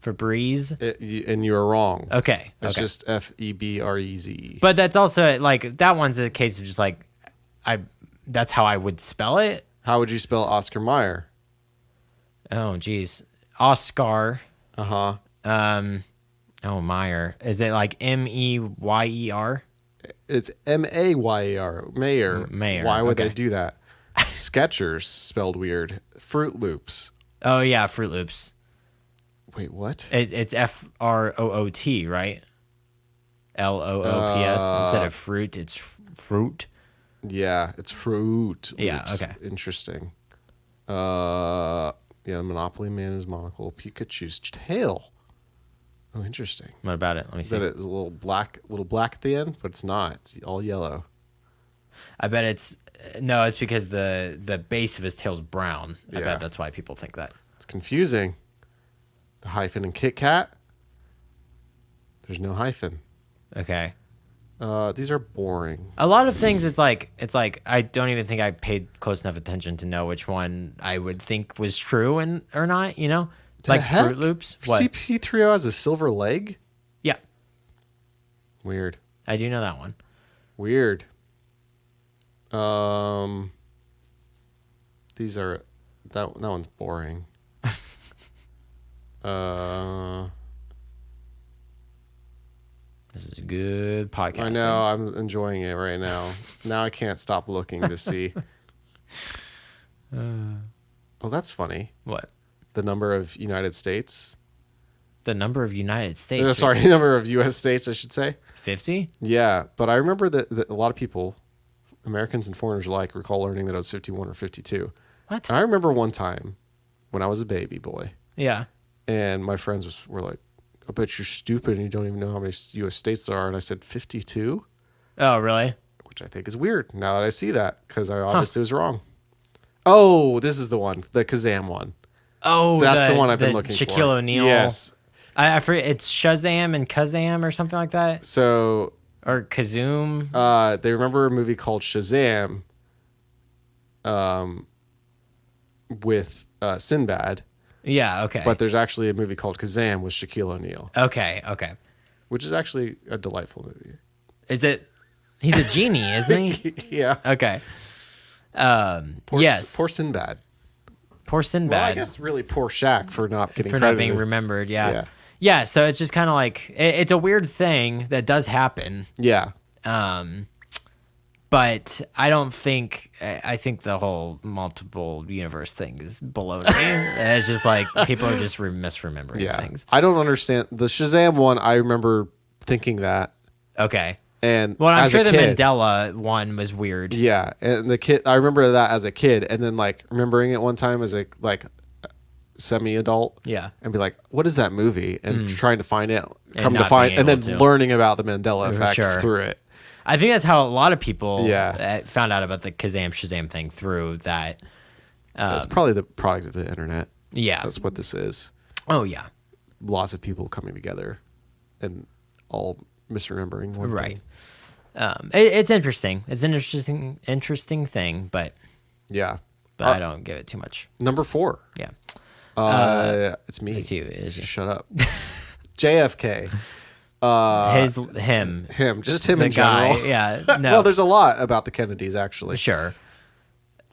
Febreze. And you were wrong. Okay. It's okay. just Febreze. But that's also that one's a case of just that's how I would spell it. How would you spell Oscar Mayer? Oh, geez. Oscar. Uh-huh. Oh, Meyer. Is it like Meyer? It's Mayer. Mayer. Mayer. Why would okay. they do that? Skechers spelled weird. Fruit Loops. Oh, yeah, Fruit Loops. Wait, what? It's Froot, right? Loops. Instead of fruit, it's fruit. Yeah, it's Fruit Loops. Yeah, okay. Interesting. Yeah, Monopoly Man is monocle. Pikachu's tail. Oh, interesting. What about it? Let me see. That it's a little black at the end, but it's not. It's all yellow. I bet it's because the base of his tail's brown. I Yeah. bet that's why people think that. It's confusing. The hyphen in Kit Kat. There's no hyphen. Okay. These are boring. A lot of things, it's like I don't even think I paid close enough attention to know which one I would think was true or not. You know, like heck? Fruit Loops. What? CP3O has a silver leg. Yeah, Weird. I do know that one. Weird. These are that one's boring. This is good podcasting. I know. I'm enjoying it right now. Now I can't stop looking to see. Oh, that's funny. What? The number of United States. The number of United States. Sorry, number of U.S. states, I should say. 50? Yeah, but I remember that a lot of people, Americans and foreigners alike, recall learning that it was 51 or 52. What? And I remember one time when I was a baby boy, Yeah. and my friends were like, I bet you're stupid and you don't even know how many U.S. states there are. And I said 52, Oh, really? which I think is weird now that I see that, because I obviously was wrong. Oh, this is the one, the Kazam one. Oh, That's the one I've been looking for. Shaquille O'Neal. Yes. I forget. It's Shazam and Kazam or something like that. So Or Kazoom. they remember a movie called Shazam with Sinbad. Yeah, okay. But there's actually a movie called Kazam with Shaquille O'Neal, Okay. which is actually a delightful movie. Is it? He's a genie, isn't he? Yeah. Okay. Poor, Yes. Poor Sinbad. Poor Sinbad. Well, I guess really poor Shaq for not getting for not credited. being remembered. Yeah. Yeah. Yeah. So it's just kind of like it's a weird thing that does happen. Yeah. But I don't think I think the whole multiple universe thing is baloney. It's just like people are just misremembering Yeah. things. I don't understand the Shazam one. I remember thinking that, Okay. and Well, I'm as sure a the kid, Mandela one was weird. Yeah, and the kid. I remember that as a kid, and then like remembering it one time as a semi-adult. Yeah. And be like, what is that movie? And trying to find it, And not being and then able to. learning about the Mandela effect sure. through it. I think that's how a lot of people Yeah. found out about the Kazam Shazam thing through that. It's probably the product of the internet. Yeah. That's what this is. Oh, yeah. Lots of people coming together and all misremembering one Right. thing. It's interesting. It's an interesting thing, but Yeah. I don't give it too much. Number 4. Yeah. It's me. It's you. It's you. Shut up. JFK. Him. Just him The in guy. general. Yeah. No. Well, there's a lot about the Kennedys actually. Sure.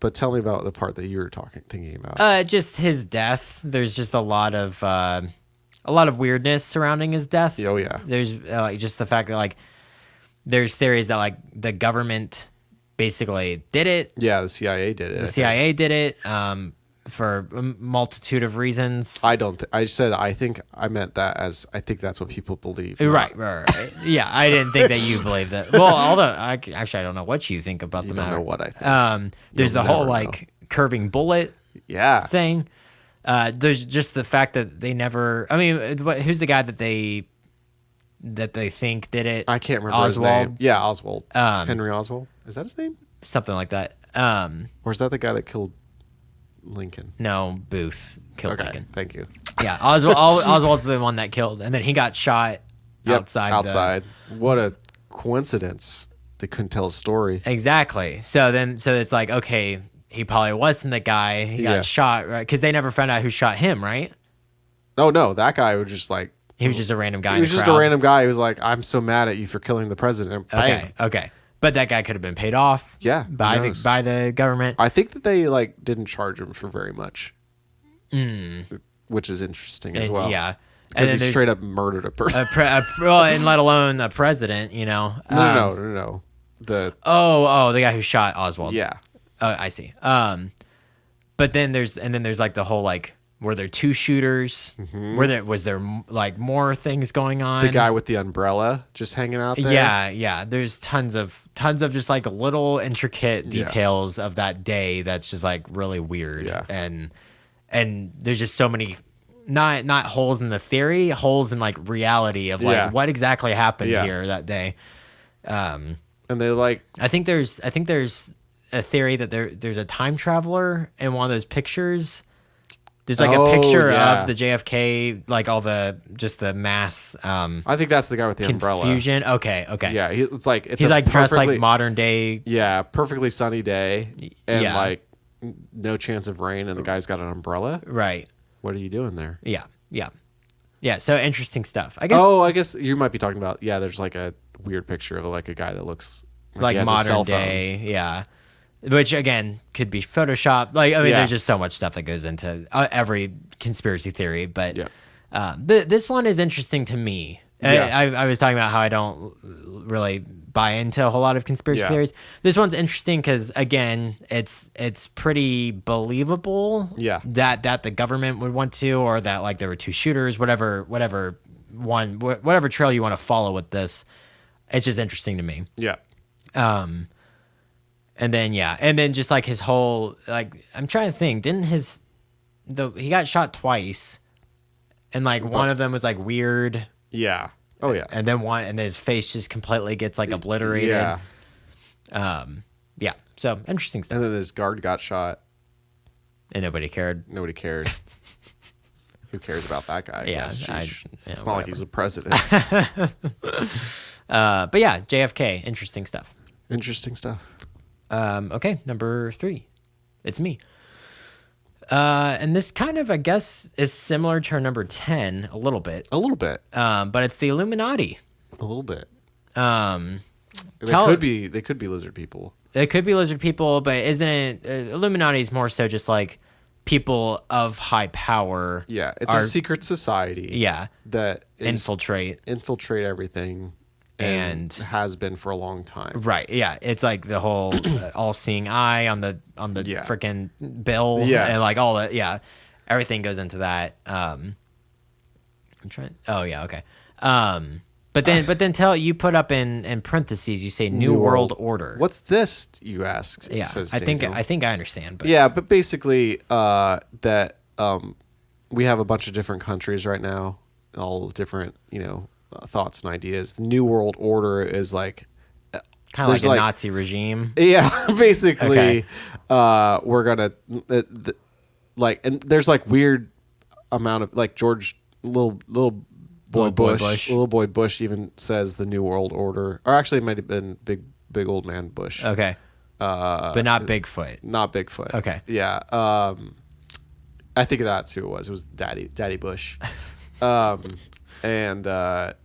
But tell me about the part that you were thinking about. Just his death. There's just a lot of weirdness surrounding his death. Oh yeah. There's just the fact that like there's theories that like the government basically did it. Yeah, the CIA did it. The CIA did it for a multitude of reasons. I don't. I think I meant that as I think that's what people believe. Right. Yeah, I didn't think that you believed that. Well, although I don't know what you think about the don't matter. know what I think. There's You'll the whole never like curving bullet Yeah. thing. There's just the fact that they never. I mean, who's the guy that they think did it? I can't remember his Oswald? name. Yeah, Oswald. Henry Oswald. Is that his name? Something like that. Or is that the guy that killed Lincoln? No, Booth killed Okay, Lincoln. thank you. Yeah, Oswald's the one that killed, and then he got shot Yep, outside. What a coincidence. They couldn't tell a story. Exactly. So it's like, okay, he probably wasn't the guy. He got shot, right? Because they never found out who shot him, right? Oh no, that guy was just like He was just a random guy. he was just a random guy. He was like, "I'm so mad at you for killing the president." Bam. Okay. But that guy could have been paid off. Yeah, who by knows? the government. I think that they like didn't charge him for very much, which is interesting as well. Yeah. because then he straight up murdered a person. Well, and let alone a president, you know. No. The the guy who shot Oswald. yeah, Oh, I see. But then there's like the whole like, were there two shooters? Was there like more things going on? the guy with the umbrella just hanging out there. Yeah. There's tons of just like little intricate details of that day that's just like really weird. Yeah. And there's just so many not holes in the theory, holes in like reality of like what exactly happened here that day. And they like I think there's a theory that there's a time traveler in one of those pictures. There's like a picture of the JFK, like all the mass I think that's the guy with the umbrella. confusion. Okay. Yeah, he's like He's like dressed like modern day. Yeah, perfectly sunny day and Yeah. like no chance of rain, and the guy's got an umbrella. Right. What are you doing there? Yeah. So interesting stuff. I guess I guess you might be talking about. Yeah, there's like a weird picture of like a guy that looks like he has a modern cell phone. day. Yeah. Which again could be Photoshop. Like I mean, there's just so much stuff that goes into every conspiracy theory. But this one is interesting to me. Yeah. I was talking about how I don't really buy into a whole lot of conspiracy theories. This one's interesting because again, it's pretty believable. Yeah. That the government would want to, or that like there were two shooters, whatever trail you want to follow with this. It's just interesting to me. Yeah. And then just like his whole like I'm trying to think, didn't he got shot twice, and like one of them was like weird. Yeah. Oh yeah. And then his face just completely gets like obliterated. Yeah. So interesting stuff. And then his guard got shot. And nobody cared. Nobody cared. Who cares about that guy? Yeah, It's not like he's the president. But yeah, JFK, interesting stuff. Interesting stuff. Okay, number 3. It's me. And this kind of, I guess, is similar to our number 10 a little bit. A little bit. But it's the Illuminati. A little bit. They Tell- could be lizard people. It could be lizard people, but isn't it? Illuminati is more so just like people of high power. Yeah, it's a secret society. Yeah, that is infiltrate everything, and has been for a long time. Right. Yeah, it's like the whole all-seeing eye on the freaking bill. Yes. And like all that. Yeah, everything goes into that. I'm trying. Oh yeah. Okay. But then you put up in parentheses, you say New World Order. What's this, you ask? Yeah, says I think Daniel. I understand. But Yeah, but basically, that we have a bunch of different countries right now, all different, thoughts and ideas. The New World Order is like kind of like a Nazi regime. Yeah, basically, Okay. we're gonna and there's like weird amount of like George little boy Bush. Little boy Bush even says the New World Order, or actually it might have been big old man Bush. Okay. But not Bigfoot. Not Bigfoot. Okay. Yeah. I think that's who it was. It was Daddy Bush. And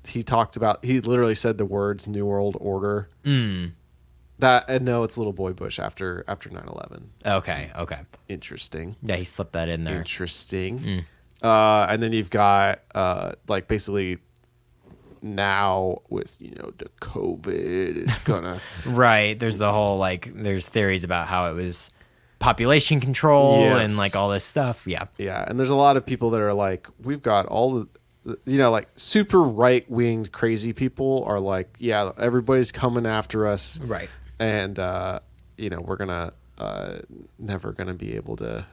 he talked about, he literally said the words New World Order. And no, it's Little Boy Bush after 9/11. Okay. Interesting. Yeah, he slipped that in there. Interesting. And then you've got like basically now with the COVID, it's gonna Right. There's the whole like there's theories about how it was population control and like all this stuff. Yeah. Yeah, and there's a lot of people that are like, we've got all the like super right-winged crazy people are like, yeah, everybody's coming after us. Right. And we're gonna never gonna be able to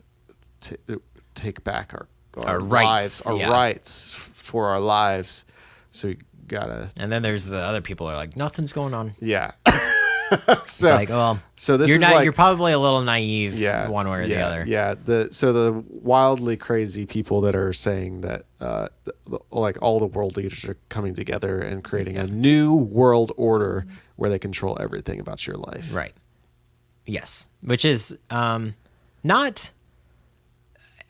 take back our rights, lives, our rights for our lives. So we gotta. And then there's other people that are like, nothing's going on. Yeah. It's like, well, so this you're is not. like, You're probably a little naive, one way or the other. Yeah. The wildly crazy people that are saying that like all the world leaders are coming together and creating a new world order where they control everything about your life. Right. Yes, which is not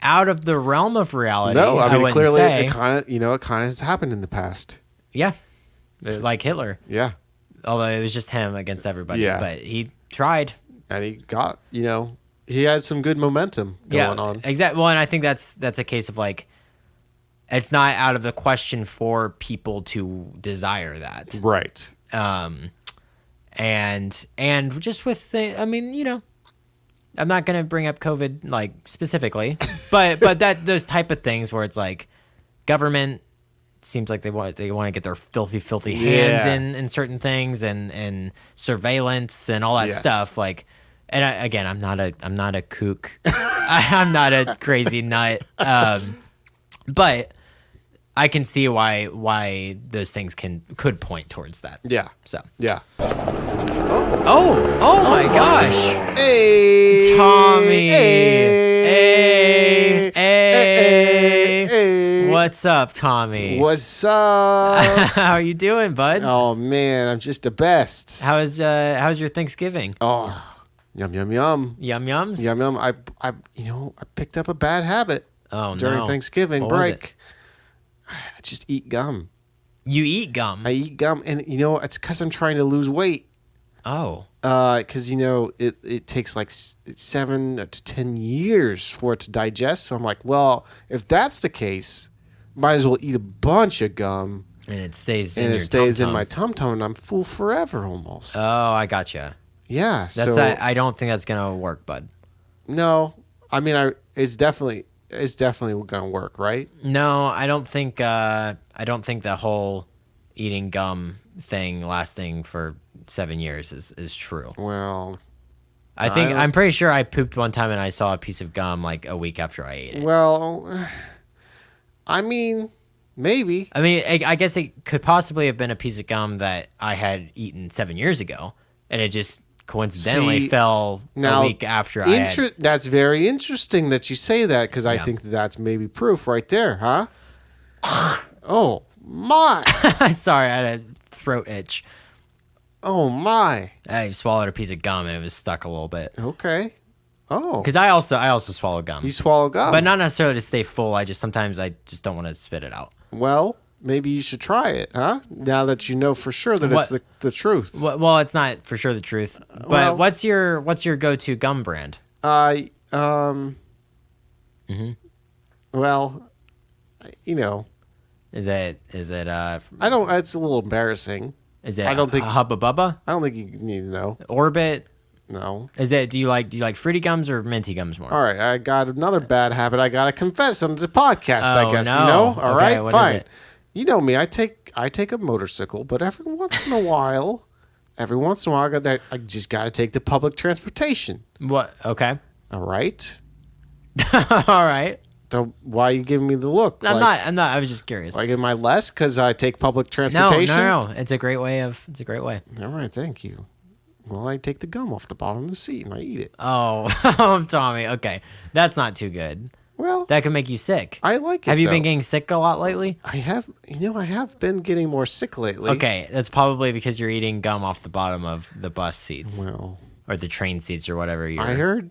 out of the realm of reality. No, I mean clearly say. it kind of has happened in the past. Yeah, like Hitler. Yeah. Although it was just him against everybody. Yeah. But he tried. And he got, he had some good momentum going on. Exactly. Well, and I think that's a case of like, it's not out of the question for people to desire that. Right. And just with I'm not going to bring up COVID like specifically, but that those type of things where it's like government seems like they want to get their filthy hands in certain things and surveillance and all that stuff. Like, and I'm not a kook. I'm not a crazy nut. But I can see why those things could point towards that. Yeah. So. Yeah. Oh my gosh. Hey. Tommy. Hey. Hey. What's up, Tommy? What's up? How are you doing, bud? Oh man, I'm just the best. How's your Thanksgiving? Oh, yum yum yum. Yum yums? Yum yum. I picked up a bad habit during Thanksgiving What was break. I just eat gum. You eat gum? I eat gum, and it's because I'm trying to lose weight. Oh. Because it takes like 7 to 10 years for it to digest. So I'm like, well, if that's the case, might as well eat a bunch of gum. And it stays in my tum tum, and I'm full forever almost. Oh, I gotcha. Yeah. I don't think that's gonna work, bud. No, I mean, it's definitely gonna work, right? No, I don't think the whole eating gum thing lasting for 7 years is true. Well, I'm pretty sure I pooped one time and I saw a piece of gum like a week after I ate it. Well, I mean, maybe. I mean, I guess it could possibly have been a piece of gum that I had eaten 7 years ago, and it just coincidentally fell a week after I had. That's very interesting that you say that, because I think that's maybe proof right there, huh? Oh, my. Sorry, I had a throat itch. Oh, my. I swallowed a piece of gum and it was stuck a little bit. Okay. Oh. Because I also swallow gum. You swallow gum? But not necessarily to stay full. Sometimes I just don't want to spit it out. Well, maybe you should try it, huh? Now that you know for sure that it's the truth. Well, it's not for sure the truth. But what's your go-to gum brand? Well, Is it I don't. It's a little embarrassing. Is it I don't think Hubba Bubba? I don't think you need to know. Orbit? No. Is it? Do you like fruity gums or minty gums more? All right, I got another bad habit. I gotta confess on the podcast. I guess no. All right, what fine. is it? You know me. I take a motorcycle, but every once in a while, I just gotta take the public transportation. What? Okay. All right. All right. So why are you giving me the look? I'm not. I was just curious. Like, am I less because I take public transportation? No. It's a great way. All right, thank you. Well, I take the gum off the bottom of the seat and I eat it. Oh, Tommy. Okay, that's not too good. Well, that could make you sick. I like it. Have you been getting sick a lot lately? I have. I have been getting more sick lately. Okay, that's probably because you're eating gum off the bottom of the bus seats, well, or the train seats, or whatever. I heard.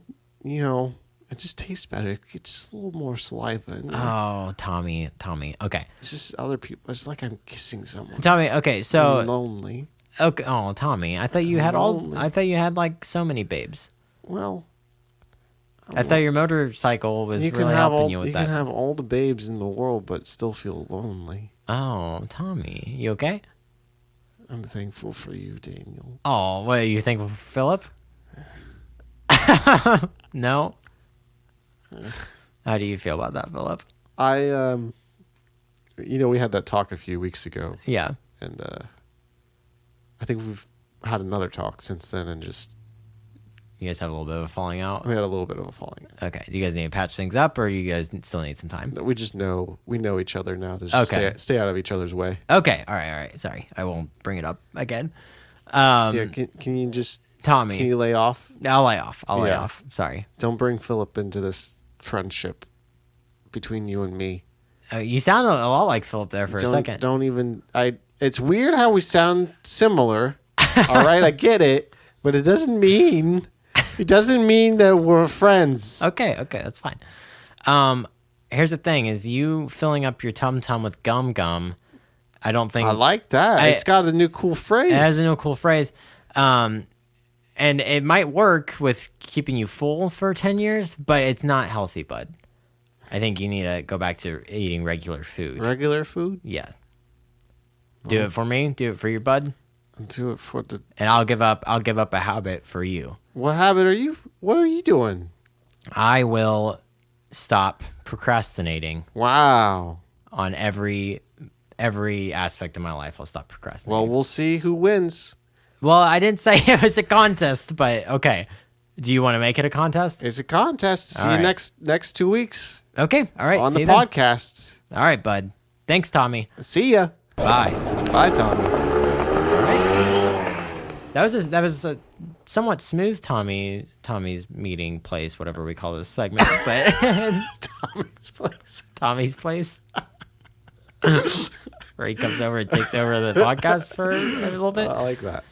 It just tastes better. It's just a little more saliva in there. Oh, Tommy. Okay. It's just other people. It's like I'm kissing someone. Tommy, okay, I'm so lonely. okay, oh, Tommy. I thought you had lonely. I thought you had like so many babes. Well, I thought your motorcycle was you can really have helping all you with you that. can have all the babes in the world, but still feel lonely. Oh, Tommy. You okay? I'm thankful for you, Daniel. Oh, what, are you thankful for Philip? No? How do you feel about that, Philip? We had that talk a few weeks ago, Yeah. and I think we've had another talk since then, and just You guys have a little bit of a falling out? we had a little bit of a falling out. Okay. Do you guys need to patch things up, or do you guys still need some time? We just know each other now to just Okay. stay out of each other's way. Okay. All right. Sorry. I won't bring it up again. Yeah, can you just Tommy. can you lay off? I'll lay off. Yeah. Sorry. Don't bring Philip into this friendship between you and me. You sound a lot like Philip there for a second. Don't even. It's weird how we sound similar. All right, I get it, but it doesn't mean that we're friends. Okay, that's fine. Here's the thing: is you filling up your tum tum with gum. I don't think I like that. It's got a new cool phrase. it has a new cool phrase. And it might work with keeping you full for 10 years, but it's not healthy, bud. I think you need to go back to eating regular food. Regular food. Yeah. Do it for me. Do it for your bud. Do it for the. And I'll give up a habit for you. What habit are you? What are you doing? I will stop procrastinating Wow. on every aspect of my life. I'll stop procrastinating. Well, we'll see who wins. Well, I didn't say it was a contest, but okay. Do you want to make it a contest? It's a contest. See All you right. next 2 weeks Okay. All right. on see the you then. podcast. All right, bud. Thanks, Tommy. See ya. Bye. Bye, Tommy. That was a somewhat smooth Tommy's meeting place, whatever we call this segment, but Tommy's place. Tommy's place. Where he comes over and takes over the podcast for a little bit. I like that.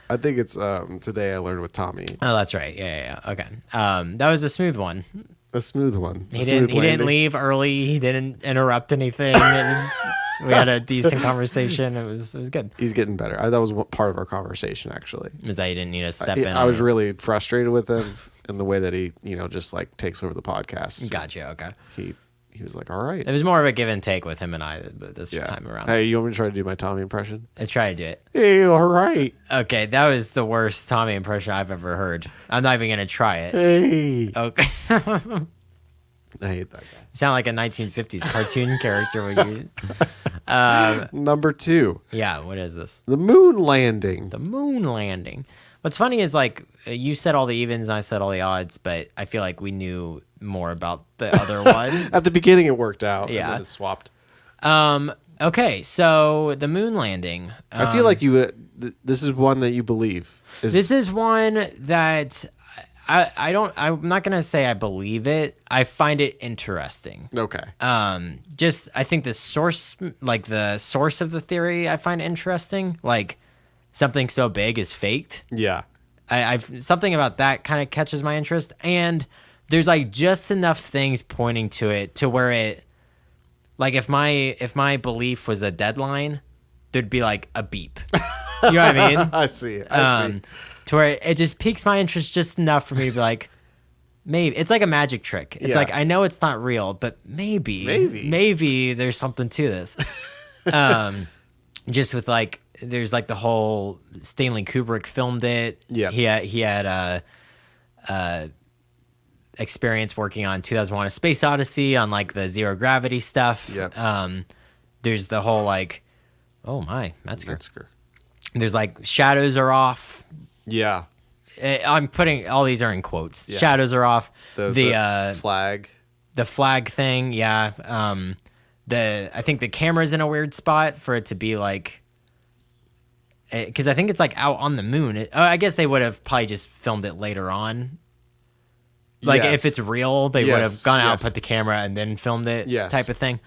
I think it's Today I Learned with Tommy. Oh, that's right. Yeah. Okay. That was a smooth one. A smooth one. He didn't leave early. He didn't interrupt anything. We had a decent conversation. It was good. He's getting better. That was part of our conversation, actually. Is that you didn't need to step in? I was really frustrated with him in the way that he, just like takes over the podcast. Gotcha. Okay. He was like, all right. It was more of a give and take with him and I this time around. Hey, you want me to try to do my Tommy impression? I try to do it. Hey, all right. Okay, that was the worst Tommy impression I've ever heard. I'm not even gonna try it. Hey. Okay. I hate that guy. You sound like a 1950s cartoon character when you. Number 2. Yeah, what is this? The moon landing. The moon landing. What's funny is like you said all the evens and I said all the odds, but I feel like we knew more about the other one. At the beginning, it worked out. Yeah. And then it swapped. Okay, so the moon landing. I feel like you. This is one that you believe. This is one that I don't. I'm not gonna say I believe it. I find it interesting. Okay. Just I think the source of the theory, I find interesting. Like something so big is faked. Yeah. I've something about that kind of catches my interest, and there's like just enough things pointing to it to where it, like if my belief was a deadline, there'd be like a beep. You know what I mean? I see. I see. To where it just piques my interest just enough for me to be like, maybe it's like a magic trick. It's Yeah. like I know it's not real, but maybe there's something to this. Just with like, there's like the whole Stanley Kubrick filmed it. Yeah. He had experience working on 2001: A Space Odyssey on like the zero gravity stuff. Yep. There's the whole like, oh my, Metzger. Metzger. There's like shadows are off. Yeah. I'm putting all these are in quotes. Yeah. Shadows are off. The flag. The flag thing, yeah. I think the camera's in a weird spot for it to be like, because I think it's like out on the moon. I guess they would have probably just filmed it later on. Like Yes. if it's real, they would have Yes, gone out, yes. put the camera, and then filmed it. Yes. Type of thing.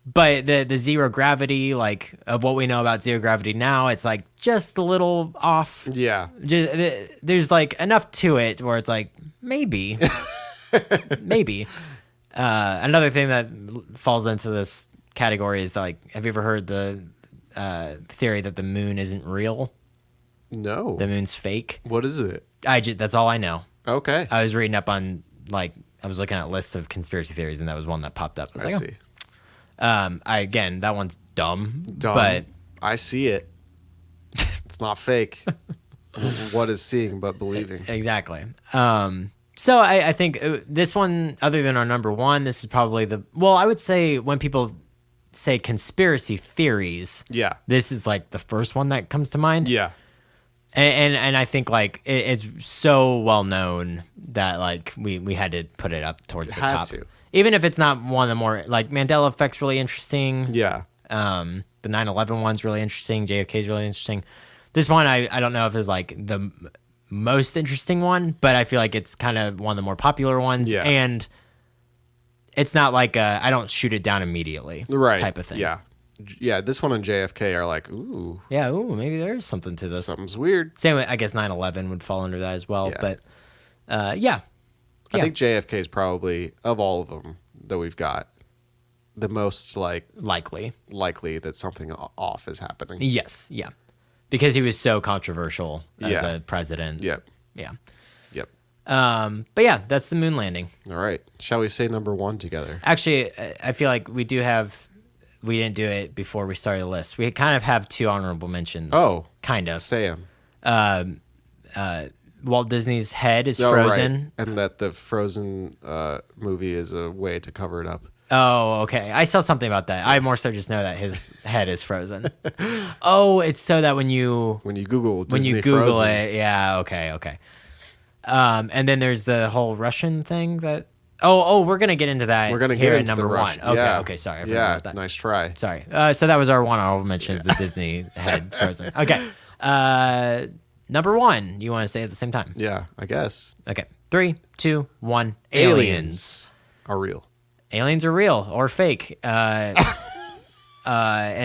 but the zero gravity, like of what we know about zero gravity now, it's like just a little off. Yeah. There's like enough to it where it's like maybe, maybe. Another thing that falls into this category is like, have you ever heard the theory that the moon isn't real? No. The moon's fake. What is it? That's all I know. Okay. I was reading up on I was looking at lists of conspiracy theories, and that was one that popped up. I was see. Again, that one's dumb. Dumb. But I see it. It's not fake. What is seeing but believing? exactly. So I think this one, other than our number one, this is probably I would say when people say conspiracy theories, Yeah. this is like the first one that comes to mind. Yeah. And I think like it's so well known that like we had to put it up towards the top. Even if it's not one of the more like Mandela effect's really interesting. Yeah. The 9/11 one's really interesting. JFK's really interesting. This one I don't know if it's like the most interesting one, but I feel like it's kind of one of the more popular ones. Yeah. And it's not like I don't shoot it down immediately type of thing. Yeah. Yeah, this one and JFK are like, ooh. Yeah, maybe there is something to this. Something's weird. Same way, I guess 9/11 would fall under that as well. Yeah. But yeah. I think JFK is probably, of all of them that we've got, the most likely that something off is happening. Yes, yeah. Because he was so controversial as a president. Yep. Yeah. Yep. But yeah, that's the moon landing. All right. Shall we say number one together? Actually, I feel like we didn't do it before we started the list. We kind of have two honorable mentions. Oh. Kind of. Say them. Walt Disney's head is frozen. Right. And that the Frozen movie is a way to cover it up. Oh, okay. I saw something about that. I more so just know that his head is frozen. Oh, it's so that when you Google Disney Google Frozen. it, yeah, okay. And then there's the whole Russian thing that. Oh, we're gonna get into that. We're gonna here get at into number the one. Russian. Okay, sorry, I forgot about that. Nice try. Sorry. So that was our one honorable mention is the Disney head frozen. Okay. Number one. You want to say it at the same time? Yeah, I guess. Okay. 3, 2, 1. Aliens are real. Aliens are real or fake. And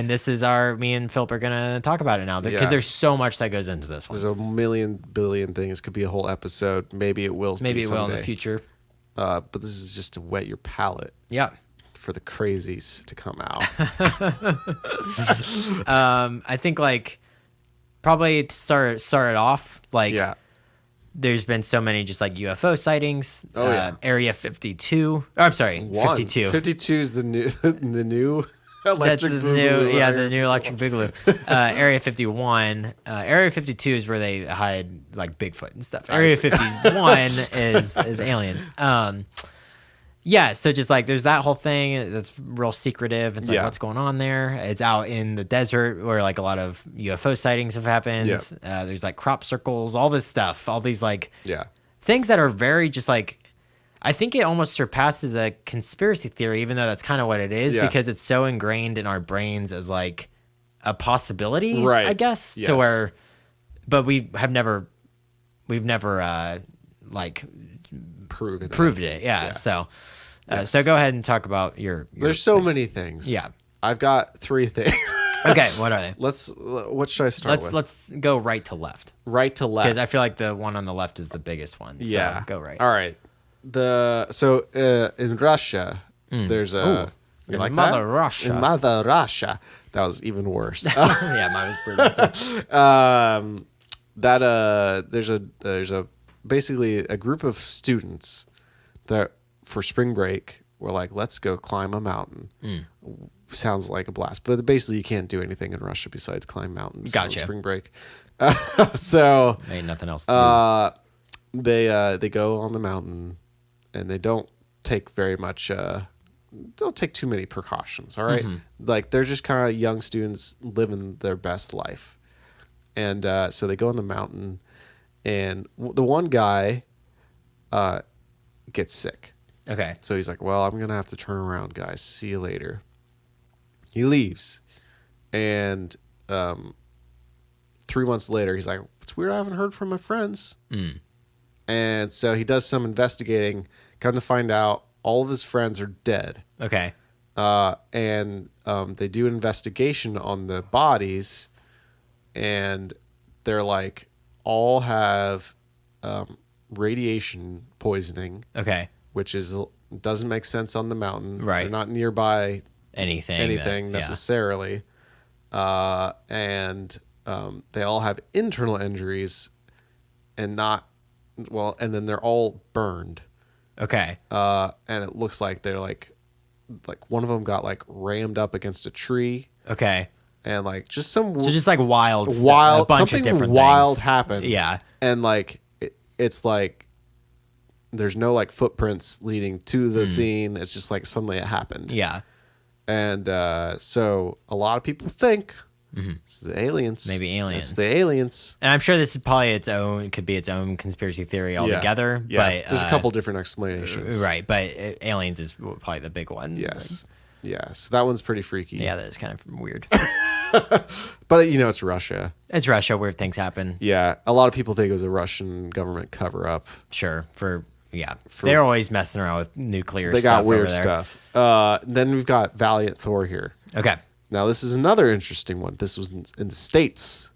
this is me and Philip are gonna talk about it now because there's so much that goes into this one. There's a million billion things. Could be a whole episode. Maybe it will. Maybe it will in the someday. future. But this is just to whet your palate. Yeah. For the crazies to come out. I think like probably to start it off like there's been so many just like UFO sightings. Area 52. Oh, I'm sorry, 52. 52 is the new electric That's the boogaloo. the new electric boogaloo. Area 51. Area 52 is where they hide like Bigfoot and stuff. Area 51 is aliens. Yeah, so just like there's that whole thing that's real secretive. It's like what's going on there. It's out in the desert where like a lot of UFO sightings have happened. There's like crop circles, all this stuff, all these like things that are very just like I think it almost surpasses a conspiracy theory, even though that's kind of what it is, because it's so ingrained in our brains as like a possibility, right? I guess to where, but we've never like proved it. Yeah. So go ahead and talk about your There's so many things. Yeah. I've got 3 things. Okay. What are they? What should I start with? Let's go right to left. Right to left. Because I feel like the one on the left is the biggest one. Yeah. So go right. All right. In Russia, there's a you like Mother that? Russia. In Mother Russia. That was even worse. Yeah, mine was pretty. There's a basically a group of students that for spring break were like, let's go climb a mountain. Sounds like a blast, but basically you can't do anything in Russia besides climb mountains. Gotcha. On spring break. So ain't nothing else to do. they go on the mountain and they don't take very much don't take too many precautions, all right? Like they're just kind of young students living their best life. And so they go on the mountain and the one guy gets sick. Okay. So he's like, well, I'm going to have to turn around, guys. See you later. He leaves. And 3 months later, he's like, it's weird I haven't heard from my friends. And so he does some investigating. Come to find out, all of his friends are dead. Okay. and they do an investigation on the bodies, and they're like all have radiation poisoning, Okay. which doesn't make sense on the mountain. Right. They're not nearby Anything necessarily. And they all have internal injuries and then they're all burned. Okay. And it looks like they're like one of them got like rammed up against a tree, Okay. and like just So just like wild, wild a bunch of something different wild things. happened. Yeah. And like it's like there's no like footprints leading to the scene. It's just like suddenly it happened. Yeah. And so a lot of people think it's the aliens. Maybe aliens. It's the aliens. And I'm sure this is probably could be its own conspiracy theory altogether. Yeah. But There's a couple different explanations. right. But aliens is probably the big one. Yes. Yes. That one's pretty freaky. Yeah, that is kind of weird. But it's Russia. It's Russia, where things happen. Yeah. A lot of people think it was a Russian government cover up. Sure. They're always messing around with nuclear stuff. They got weird over there. stuff. Then we've got Valiant Thor here. Okay. Now, this is another interesting one. This was in the States.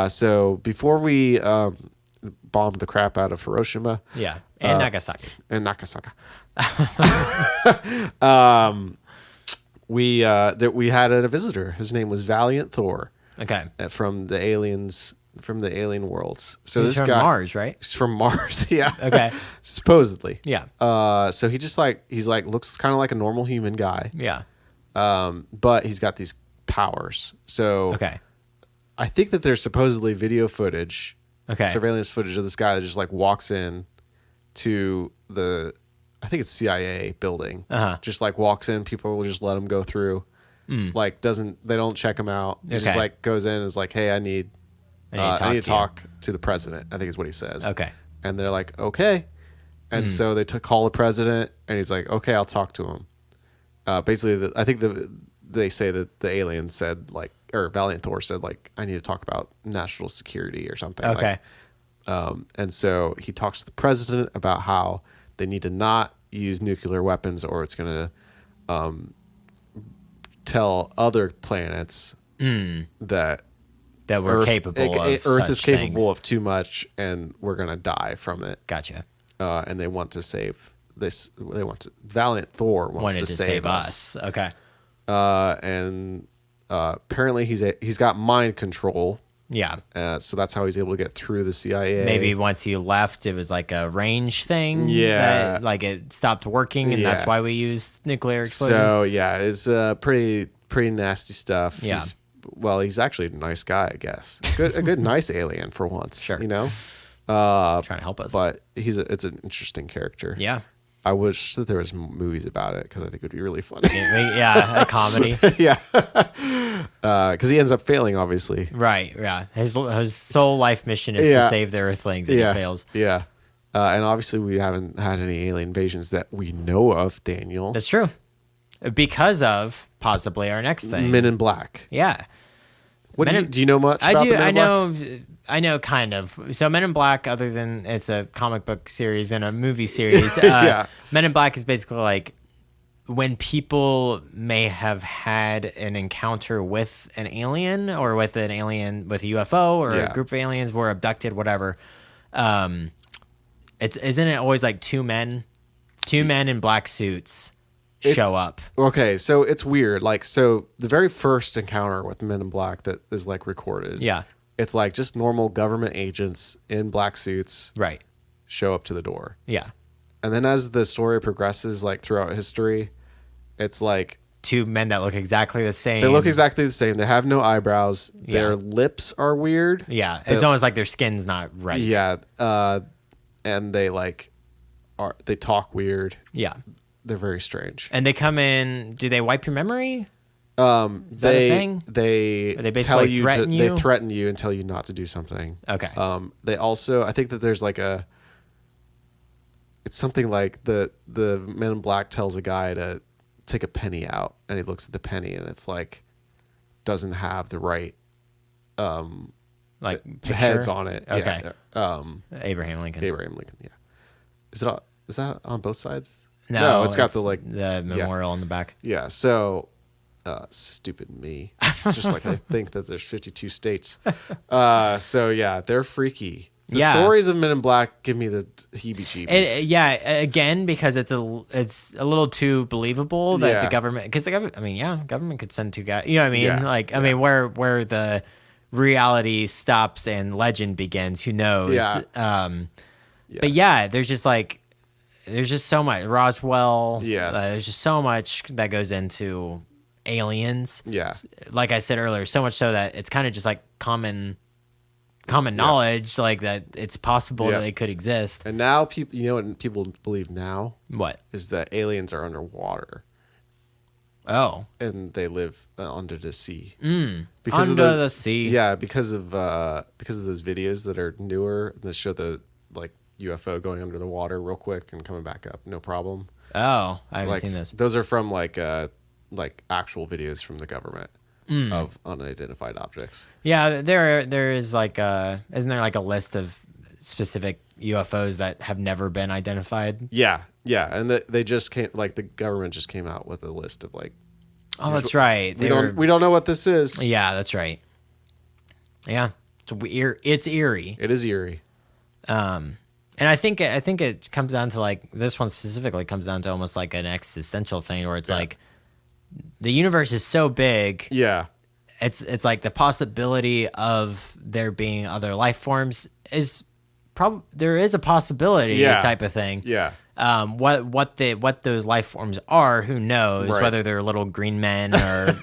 So before we bombed the crap out of Hiroshima. Yeah. And Nagasaki. And Nagasaki. We had a visitor. His name was Valiant Thor. Okay. From the alien worlds. So He's this from guy, Mars, right? He's from Mars. Yeah. Okay. Supposedly. Yeah. So he's looks kind of like a normal human guy. Yeah. But he's got these powers. So Okay. I think that there's supposedly video footage, Okay. surveillance footage of this guy that just like walks in to I think it's CIA building. Just like walks in, people will just let him go through. Like they don't check him out. He just like goes in and is like, hey, I need to talk to the president, I think is what he says. Okay. And they're like, okay. And so they call the president, and he's like, okay, I'll talk to him. Basically, I think they say that the alien said or Valiant Thor said I need to talk about national security or something. Okay. And so he talks to the president about how they need to not use nuclear weapons, or it's going to tell other planets that we're capable of Earth is such capable things. of too much, and we're going to die from it. Gotcha. And they want to save this. Valiant Thor wants Wanted to save us. Okay. And apparently he's got mind control. Yeah. So that's how he's able to get through the CIA. Maybe once he left, it was like a range thing. Yeah. That, it stopped working, and that's Yeah. why we use nuclear explosions. So yeah, it's pretty nasty stuff. Yeah. He's actually a nice guy, I guess. A good nice alien for once. Sure. Trying to help us. But it's an interesting character. Yeah. I wish that there was movies about it, because I think it would be really funny. Yeah, a comedy. Yeah. Because he ends up failing, obviously. Right, yeah. His sole life mission is to save the Earthlings, and he fails. Yeah. And obviously we haven't had any alien invasions that we know of, Daniel. That's true. Because of possibly our next thing. Men in Black. Yeah. Do you know much about the Men in Black? I know kind of. So Men in Black, other than it's a comic book series and a movie series, Yeah. Men in Black is basically like when people may have had an encounter with an alien, or with an alien, with a UFO, or a group of aliens were abducted, whatever. Isn't it always like two men in black suits show up? Okay, so it's weird. So the very first encounter with Men in Black that is recorded. Yeah. It's just normal government agents in black suits Right. show up to the door. Yeah. And then as the story progresses, throughout history, it's Two men that look exactly the same. they look exactly the same. They have no eyebrows. Yeah. Their lips are weird. Yeah. It's almost like their skin's not right. Yeah. And they they talk weird. Yeah. They're very strange. And they come in. Do they wipe your memory? Is that They a thing? they They basically tell you threaten you? they threaten you and tell you not to do something. Okay. They also, I think that there's it's something like the Men in Black tells a guy to take a penny out, and he looks at the penny, and it's doesn't have the right Like the heads on it. Okay. Yeah. Abraham Lincoln. Abraham Lincoln. Yeah. Is that on both sides? No, it's got the like the memorial on the back. Yeah, so stupid me. It's just like I think that there's 52 states. So yeah, they're freaky. The stories of Men in Black give me the heebie-jeebies. Again, because it's a little too believable that the government, because the government, I mean, government could send two guys. You know what I mean? Yeah, Like, I mean, where the reality stops and legend begins, who knows? Yeah. But yeah, there's just so much. Roswell. Yes. There's just so much that goes into aliens. Yeah. Like I said earlier, so much so that it's kind of just like common knowledge, like that it's possible that they could exist. And now people, you know what people believe now? What? Is that aliens are underwater. Oh. And they live under the sea. Because under the sea. Yeah, because of those videos that are newer that show the like UFO going under the water real quick and coming back up, no problem. Oh, I haven't like, seen those. Those are from like actual videos from the government of unidentified objects. Yeah, there is like isn't there like a list of specific UFOs that have never been identified? Yeah, and they just came, like the government just came out with a list of like. Oh, that's right. We don't know what this is. Yeah, that's right. Yeah, it's eerie. It is eerie. And I think it comes down to like this one specifically comes down to almost like an existential thing where it's like the universe is so big. Yeah. It's like the possibility of there being other life forms is there is a possibility type of thing. Yeah. What those life forms are, who knows? Right. Whether they're little green men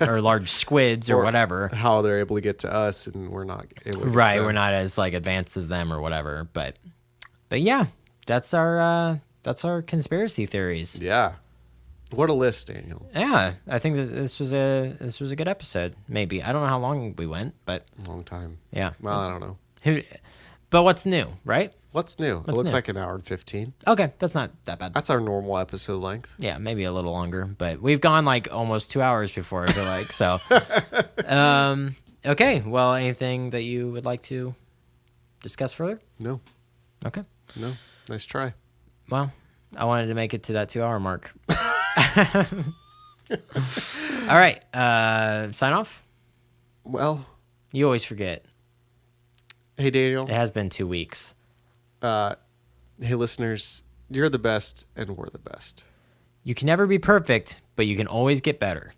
or large squids or whatever. How they're able to get to us and we're not able to get Right, to them. we're not as like advanced as them or whatever. But yeah, that's our conspiracy theories. Yeah. What a list, Daniel. Yeah, I think that this was a good episode. Maybe I don't know how long we went, but Long time. yeah. Well, I don't know. But what's new, right? What's new? Well, it's new? like an hour and 15. Okay, that's not that bad. That's our normal episode length. Yeah, maybe a little longer, but we've gone like almost 2 hours before, I feel like. So, okay. Well, anything that you would like to discuss further? No. Okay. No. Nice try. Well, I wanted to make it to that 2 hour mark. All right. Sign off. Well, You always forget. hey, Daniel. It has been 2 weeks. Hey, listeners. You're the best and we're the best. You can never be perfect, but you can always get better.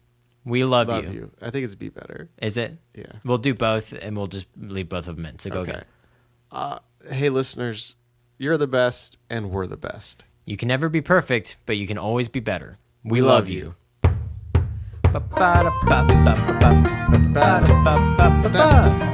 We love you. I think it's be better. Is it? Yeah. We'll do both, and we'll just leave both of them in. So go Okay. again. Hey, listeners. You're the best and we're the best. You can never be perfect, but you can always be better. We love love you. you. Ba-ba-da-ba-ba-ba-ba. Ba-da-ba-ba-ba-ba.